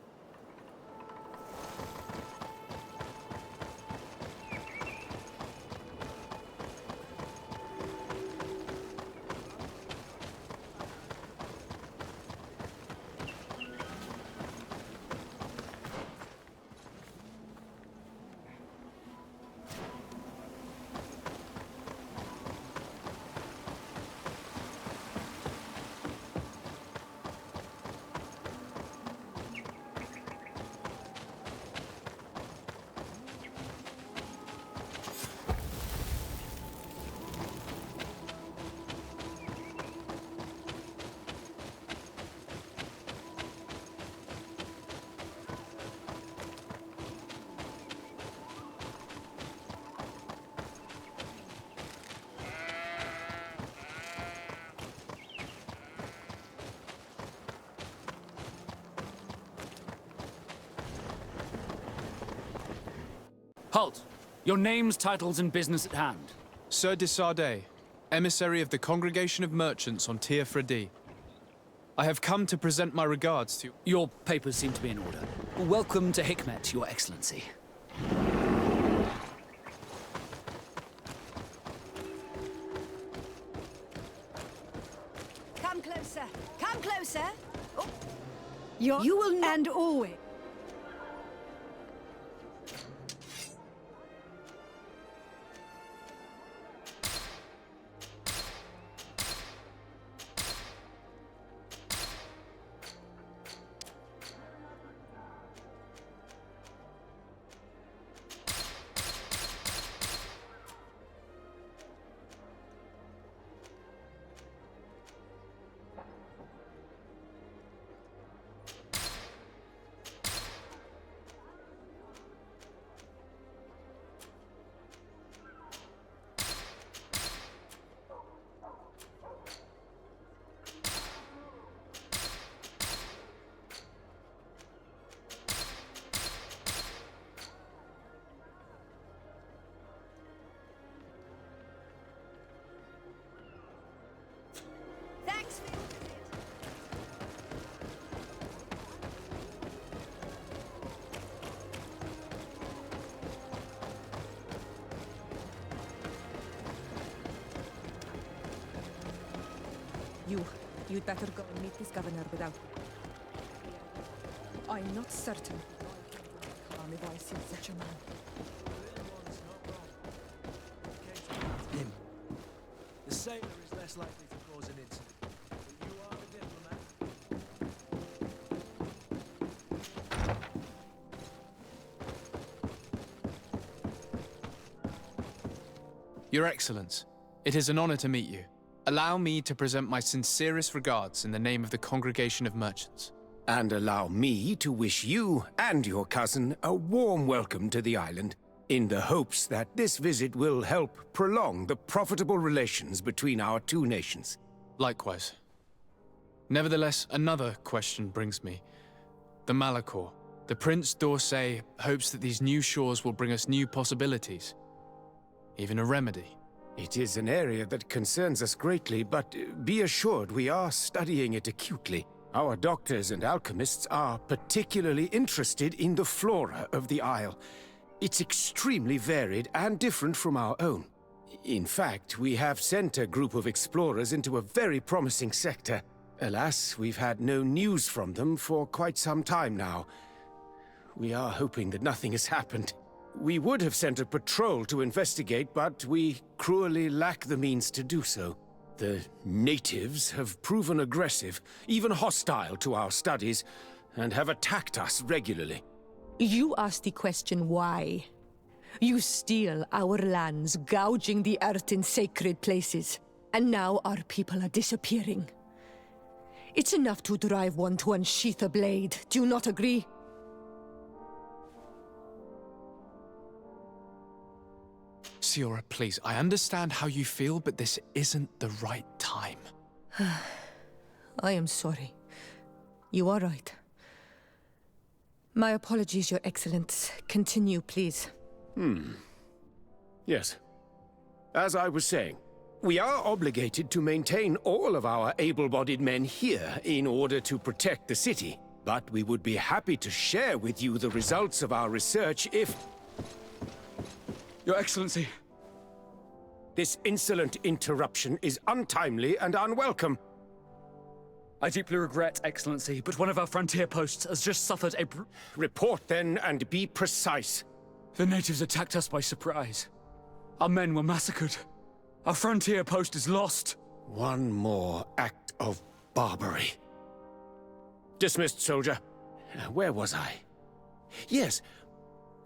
Halt! Your names, titles, and business at hand. Sir de Sardet, emissary of the Congregation of Merchants on Tir Fredi. I have come to present my regards to... Your papers seem to be in order. Welcome to Hikmet, Your Excellency. closer. Come closer. Oh. You will not... And always. You'd better go and meet this governor without... I'm not certain if I see such a man. Him. The sailor is less likely to cause an incident. But you are a diplomat. Your Excellence, it is an honor to meet you. Allow me to present my sincerest regards in the name of the Congregation of Merchants. And allow me to wish you and your cousin a warm welcome to the island, in the hopes that this visit will help prolong the profitable relations between our two nations. Likewise. Nevertheless, another question brings me. The Malachor. The Prince d'Orsay hopes that these new shores will bring us new possibilities. Even a remedy. It is an area that concerns us greatly, but be assured we are studying it acutely. Our doctors and alchemists are particularly interested in the flora of the Isle. It's extremely varied and different from our own. In fact, we have sent a group of explorers into a very promising sector. Alas, we've had no news from them for quite some time now. We are hoping that nothing has happened. We would have sent a patrol to investigate, but we cruelly lack the means to do so. The natives have proven aggressive, even hostile to our studies, and have attacked us regularly. You asked the question why. You steal our lands, gouging the earth in sacred places. And now our people are disappearing. It's enough to drive one to unsheath a blade. Do you not agree? Siora, please, I understand how you feel, but this isn't the right time. I am sorry. You are right. My apologies, Your Excellence. Continue, please. Yes. As I was saying, we are obligated to maintain all of our able-bodied men here in order to protect the city. But we would be happy to share with you the results of our research if... Your Excellency. This insolent interruption is untimely and unwelcome. I deeply regret, Excellency, but one of our frontier posts has just suffered a... Report then, and be precise. The natives attacked us by surprise. Our men were massacred. Our frontier post is lost. One more act of barbarity. Dismissed, soldier. Where was I? Yes.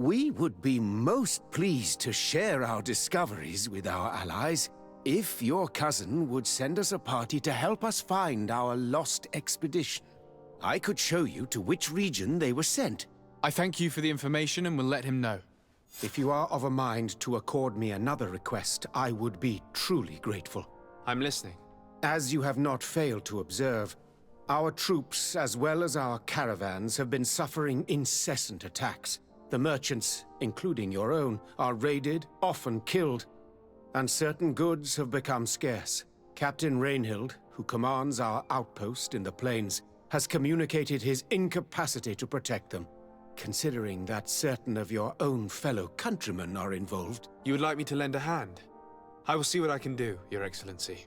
We would be most pleased to share our discoveries with our allies if your cousin would send us a party to help us find our lost expedition. I could show you to which region they were sent. I thank you for the information and will let him know. If you are of a mind to accord me another request, I would be truly grateful. I'm listening. As you have not failed to observe, our troops, as well as our caravans, have been suffering incessant attacks. The merchants, including your own, are raided, often killed, and certain goods have become scarce. Captain Rainhild, who commands our outpost in the plains, has communicated his incapacity to protect them. Considering that certain of your own fellow countrymen are involved... You would like me to lend a hand? I will see what I can do, Your Excellency.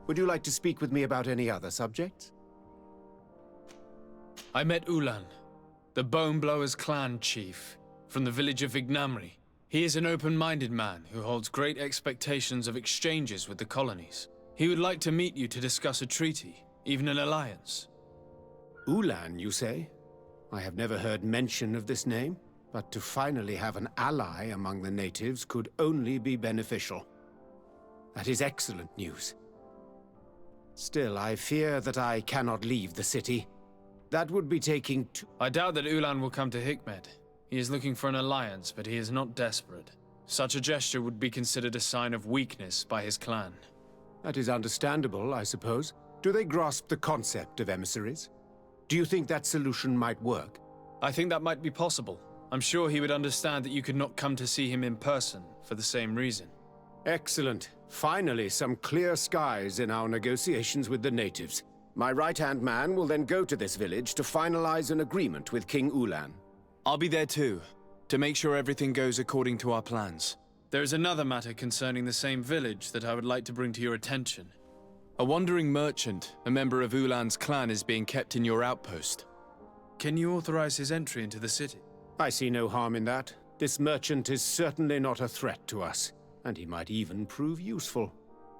Would you like to speak with me about any other subjects? I met Ulan, the Boneblower's clan chief, from the village of Vignamri. He is an open-minded man who holds great expectations of exchanges with the colonies. He would like to meet you to discuss a treaty, even an alliance. Ulan, you say? I have never heard mention of this name, but to finally have an ally among the natives could only be beneficial. That is excellent news. Still, I fear that I cannot leave the city. That would be taking too— I doubt that Ulan will come to Hikmed. He is looking for an alliance, but he is not desperate. Such a gesture would be considered a sign of weakness by his clan. That is understandable, I suppose. Do they grasp the concept of emissaries? Do you think that solution might work? I think that might be possible. I'm sure he would understand that you could not come to see him in person for the same reason. Excellent. Finally, some clear skies in our negotiations with the natives. My right-hand man will then go to this village to finalize an agreement with King Ulan. I'll be there too, to make sure everything goes according to our plans. There is another matter concerning the same village that I would like to bring to your attention. A wandering merchant, a member of Ulan's clan, is being kept in your outpost. Can you authorize his entry into the city? I see no harm in that. This merchant is certainly not a threat to us, and he might even prove useful,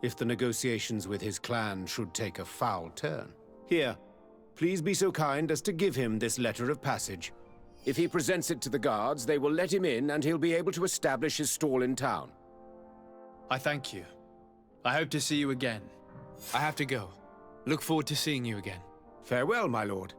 if the negotiations with his clan should take a foul turn. Here, please be so kind as to give him this letter of passage. If he presents it to the guards, they will let him in and he'll be able to establish his stall in town. I thank you. I hope to see you again. I have to go. Look forward to seeing you again. Farewell, my lord.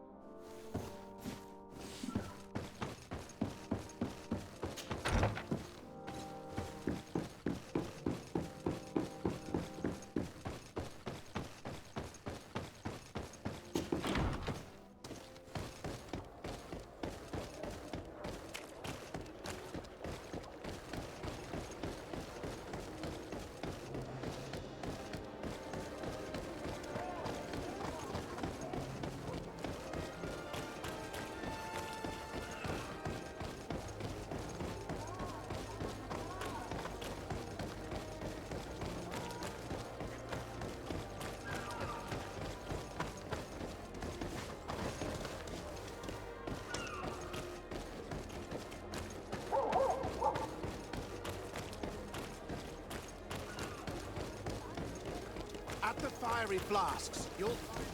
At the fiery flasks, you'll find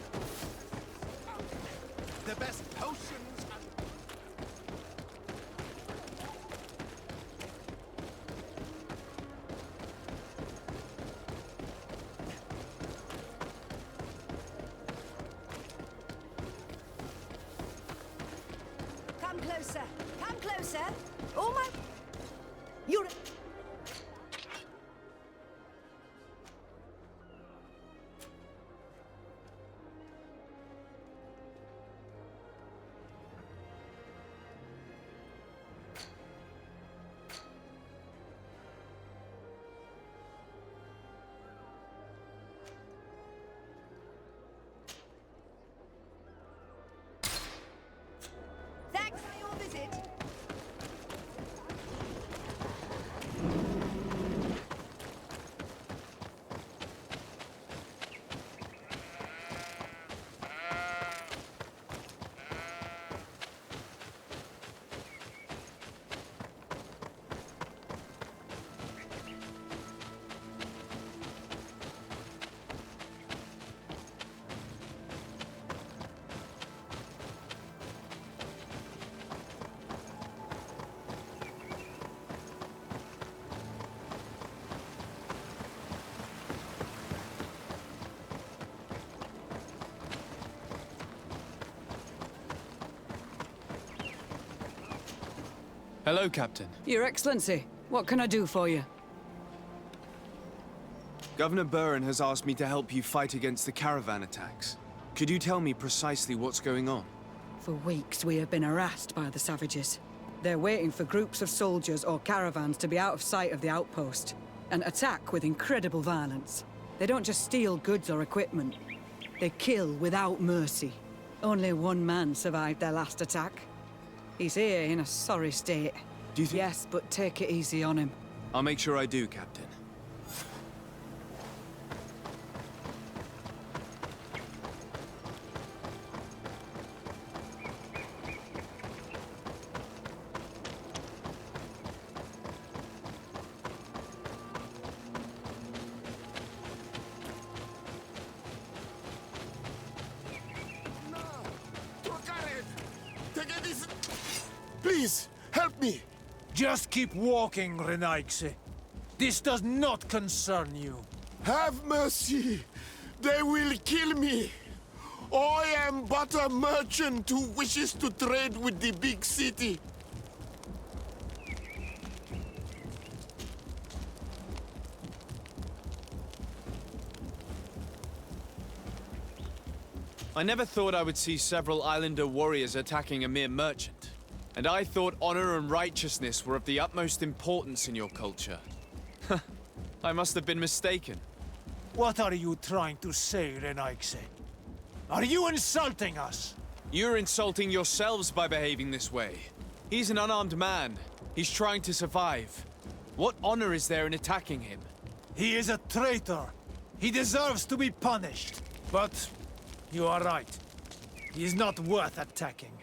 the best potions and... Come closer. Come closer. Oh my... You're... Thanks for your visit. Hello, Captain. Your Excellency, what can I do for you? Governor Buren has asked me to help you fight against the caravan attacks. Could you tell me precisely what's going on? For weeks, we have been harassed by the savages. They're waiting for groups of soldiers or caravans to be out of sight of the outpost and attack with incredible violence. They don't just steal goods or equipment. They kill without mercy. Only one man survived their last attack. He's here in a sorry state. Do you think— Yes, but take it easy on him. I'll make sure I do, Captain. Please, help me! Just keep walking, Renaigse. This does not concern you. Have mercy! They will kill me! I am but a merchant who wishes to trade with the big city. I never thought I would see several islander warriors attacking a mere merchant. And I thought honor and righteousness were of the utmost importance in your culture. I must have been mistaken. What are you trying to say, Renaigse? Are you insulting us? You're insulting yourselves by behaving this way. He's an unarmed man. He's trying to survive. What honor is there in attacking him? He is a traitor. He deserves to be punished. But you are right. He is not worth attacking.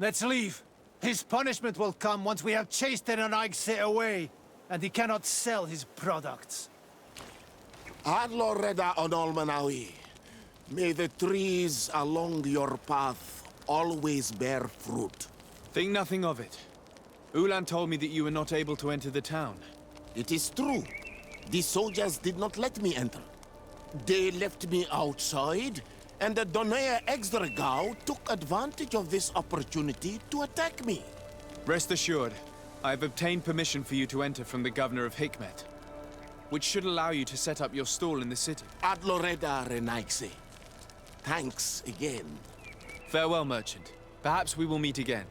Let's leave. His punishment will come once we have chased Renaigse away, and he cannot sell his products. Adloreda Onolmanawi, may the trees along your path always bear fruit. Think nothing of it. Ulan told me that you were not able to enter the town. It is true. The soldiers did not let me enter. They left me outside, and the Donea Exdragao took advantage of this opportunity to attack me. Rest assured, I have obtained permission for you to enter from the governor of Hikmet, which should allow you to set up your stall in the city. Adloreda Renaigse. Thanks again. Farewell, merchant. Perhaps we will meet again.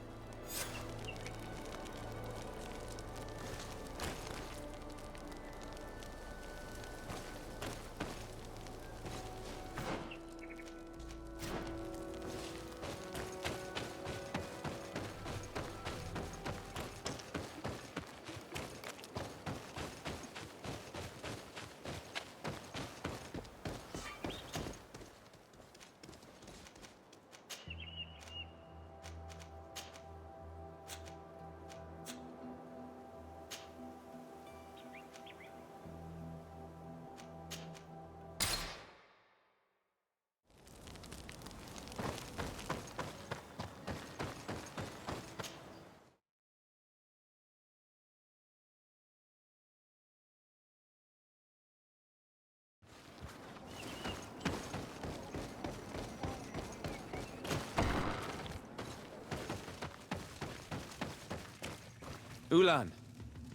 Ulan,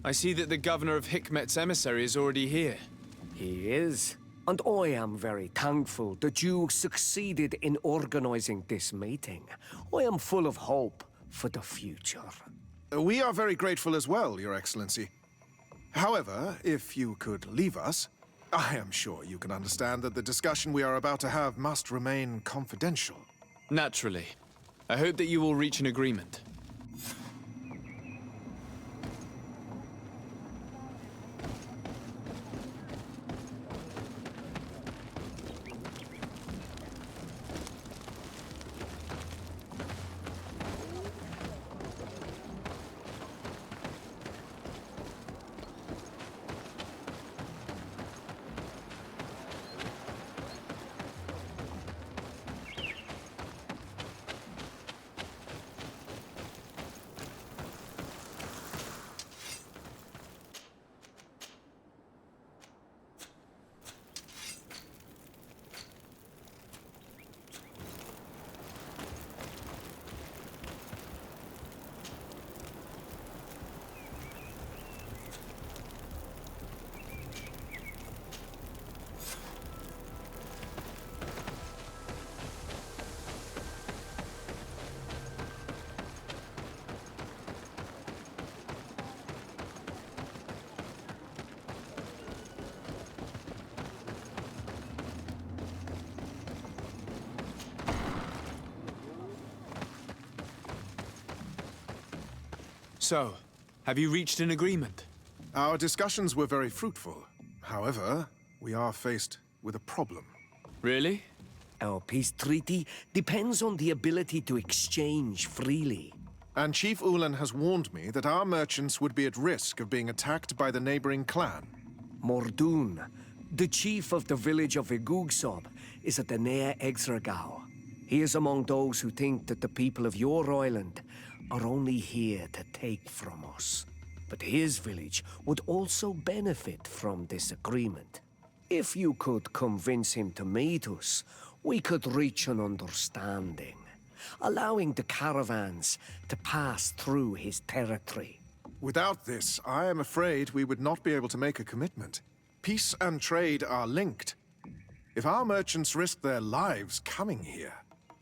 I see that the governor of Hikmet's emissary is already here. He is. And I am very thankful that you succeeded in organizing this meeting. I am full of hope for the future. We are very grateful as well, Your Excellency. However, if you could leave us, I am sure you can understand that the discussion we are about to have must remain confidential. Naturally. I hope that you will reach an agreement. So, have you reached an agreement? Our discussions were very fruitful. However, we are faced with a problem. Really? Our peace treaty depends on the ability to exchange freely. And Chief Ulan has warned me that our merchants would be at risk of being attacked by the neighboring clan. Mordoon, the chief of the village of Igugsob, is at the Nea Exragao. He is among those who think that the people of your island are only here to take from us. But his village would also benefit from this agreement. If you could convince him to meet us, we could reach an understanding, allowing the caravans to pass through his territory. Without this, I am afraid we would not be able to make a commitment. Peace and trade are linked. If our merchants risk their lives coming here...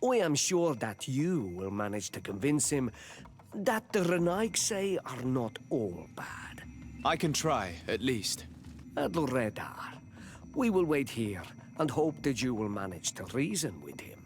I am sure that you will manage to convince him that the Renaigse are not all bad. I can try, at least. Adredar, we will wait here and hope that you will manage to reason with him.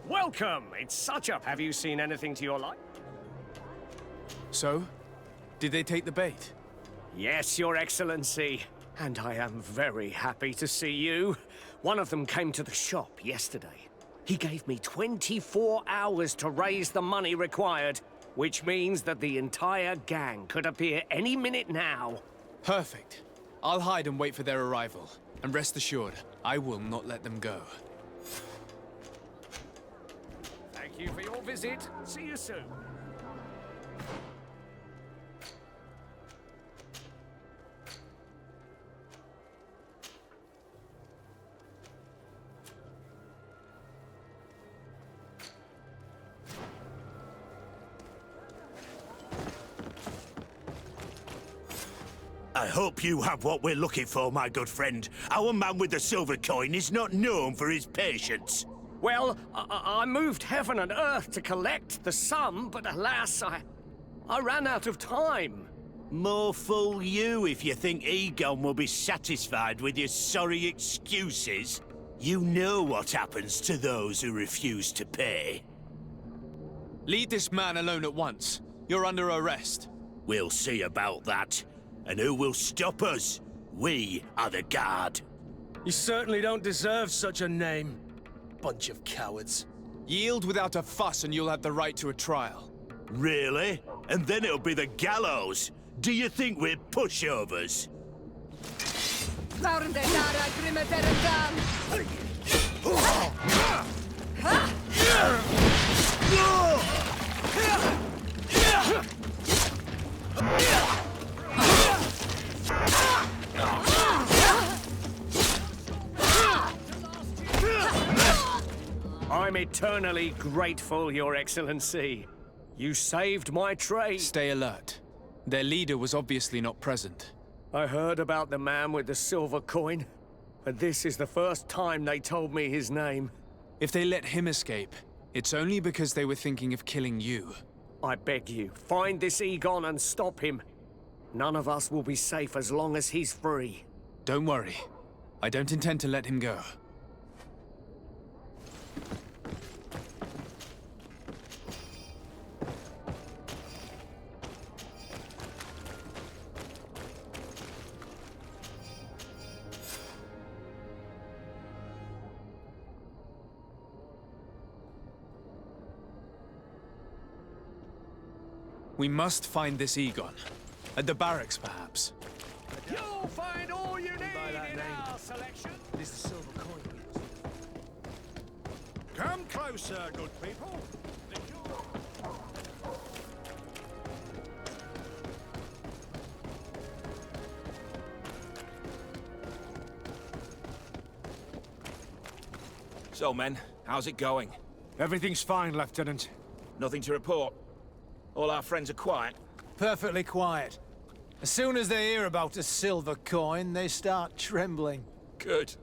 Welcome! It's such a... Have you seen anything to your like? So? Did they take the bait? Yes, Your Excellency. And I am very happy to see you. One of them came to the shop yesterday. He gave me 24 hours to raise the money required, which means that the entire gang could appear any minute now. Perfect. I'll hide and wait for their arrival. And rest assured, I will not let them go. Thank you for your visit. See you soon. I hope you have what we're looking for, my good friend. Our man with the silver coin is not known for his patience. Well, I moved heaven and earth to collect the sum, but alas, I ran out of time. More fool you if you think Egon will be satisfied with your sorry excuses. You know what happens to those who refuse to pay. Leave this man alone at once. You're under arrest. We'll see about that. And who will stop us? We are the guard. You certainly don't deserve such a name. Bunch of cowards. Yield without a fuss and you'll have the right to a trial. Really? And then it'll be the gallows. Do you think we're pushovers? I'm eternally grateful, Your Excellency. You saved my trade. Stay alert. Their leader was obviously not present. I heard about the man with the silver coin, and this is the first time they told me his name. If they let him escape, it's only because they were thinking of killing you. I beg you, find this Egon and stop him. None of us will be safe as long as he's free. Don't worry. I don't intend to let him go. We must find this Egon. At the barracks, perhaps. You'll find all you need in our selection. This is the silver coin. Come closer, good people. So, men, how's it going? Everything's fine, Lieutenant. Nothing to report? All our friends are quiet. Perfectly quiet. As soon as they hear about a silver coin, they start trembling. Good.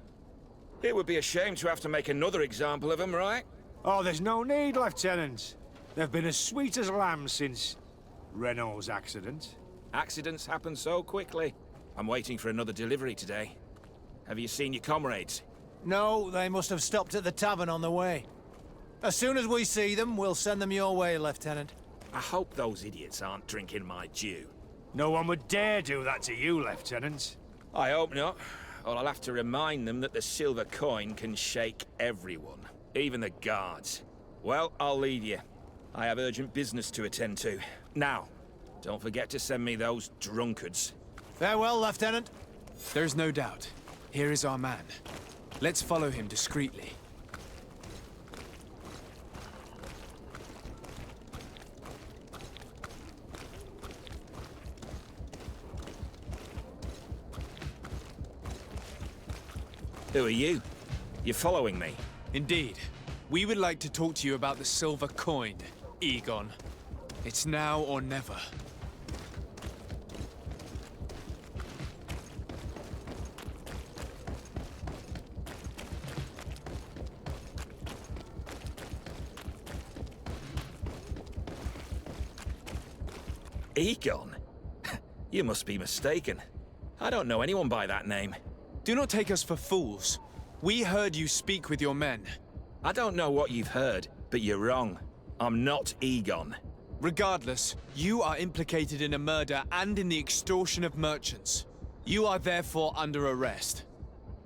It would be a shame to have to make another example of them, right? Oh, there's no need, Lieutenant. They've been as sweet as lambs since Renault's accident. Accidents happen so quickly. I'm waiting for another delivery today. Have you seen your comrades? No, they must have stopped at the tavern on the way. As soon as we see them, we'll send them your way, Lieutenant. I hope those idiots aren't drinking my dew. No one would dare do that to you, Lieutenant. I hope not. Or I'll have to remind them that the silver coin can shake everyone, even the guards. Well, I'll leave you. I have urgent business to attend to. Now, don't forget to send me those drunkards. Farewell, Lieutenant. There's no doubt. Here is our man. Let's follow him discreetly. Who are you? You're following me? Indeed. We would like to talk to you about the silver coin, Egon. It's now or never. Egon? You must be mistaken. I don't know anyone by that name. Do not take us for fools. We heard you speak with your men. I don't know what you've heard, but you're wrong. I'm not Egon. Regardless, you are implicated in a murder and in the extortion of merchants. You are therefore under arrest.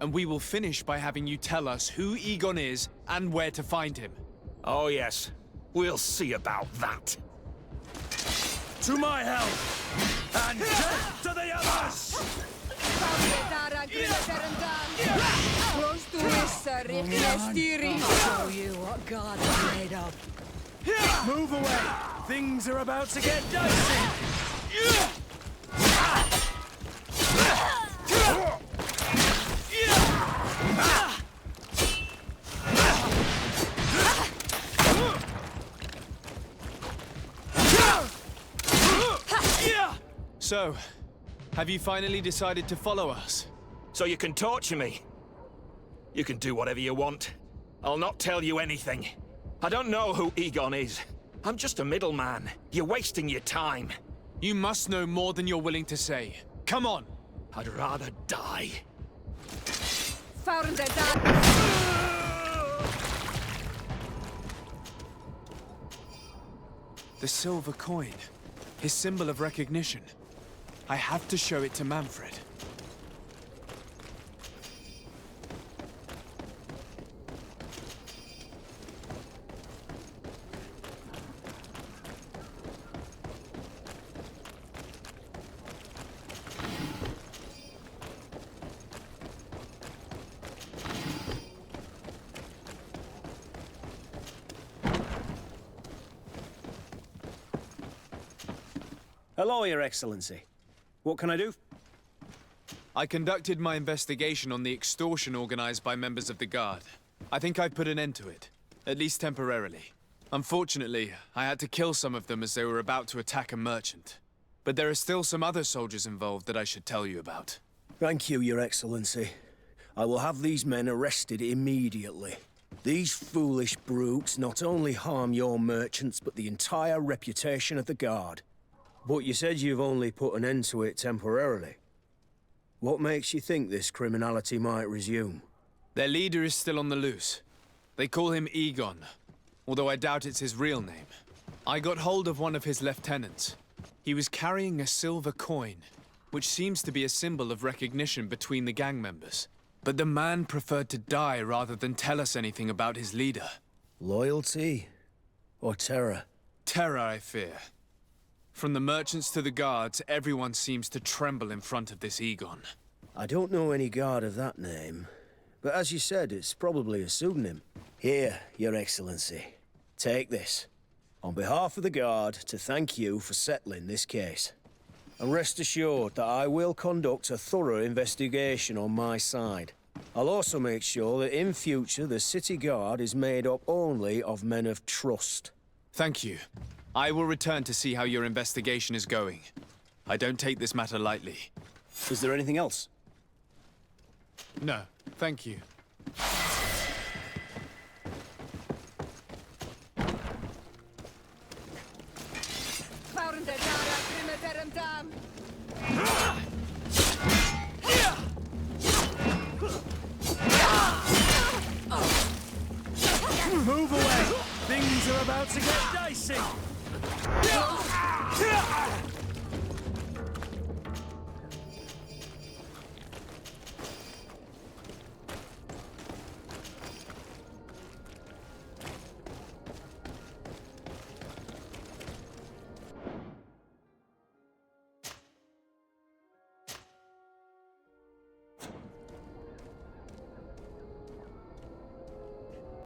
And we will finish by having you tell us who Egon is and where to find him. Oh yes, we'll see about that. To my help! And death to the others! I'll show you what God is made of. Move away! Things are about to get dicey! So, have you finally decided to follow us? So you can torture me. You can do whatever you want. I'll not tell you anything. I don't know who Egon is. I'm just a middleman. You're wasting your time. You must know more than you're willing to say. Come on! I'd rather die. Found it, The silver coin. His symbol of recognition. I have to show it to Manfred. Hello, Your Excellency. What can I do? I conducted my investigation on the extortion organized by members of the Guard. I think I've put an end to it, at least temporarily. Unfortunately, I had to kill some of them as they were about to attack a merchant. But there are still some other soldiers involved that I should tell you about. Thank you, Your Excellency. I will have these men arrested immediately. These foolish brutes not only harm your merchants, but the entire reputation of the Guard. But you said you've only put an end to it temporarily. What makes you think this criminality might resume? Their leader is still on the loose. They call him Egon, although I doubt it's his real name. I got hold of one of his lieutenants. He was carrying a silver coin, which seems to be a symbol of recognition between the gang members. But the man preferred to die rather than tell us anything about his leader. Loyalty? Or terror? Terror, I fear. From the merchants to the guards, everyone seems to tremble in front of this Egon. I don't know any guard of that name, but as you said, it's probably a pseudonym. Here, Your Excellency. Take this. On behalf of the Guard, to thank you for settling this case. And rest assured that I will conduct a thorough investigation on my side. I'll also make sure that in future the City Guard is made up only of men of trust. Thank you. I will return to see how your investigation is going. I don't take this matter lightly. Is there anything else? No, thank you. Move away! Things are about to get dicey!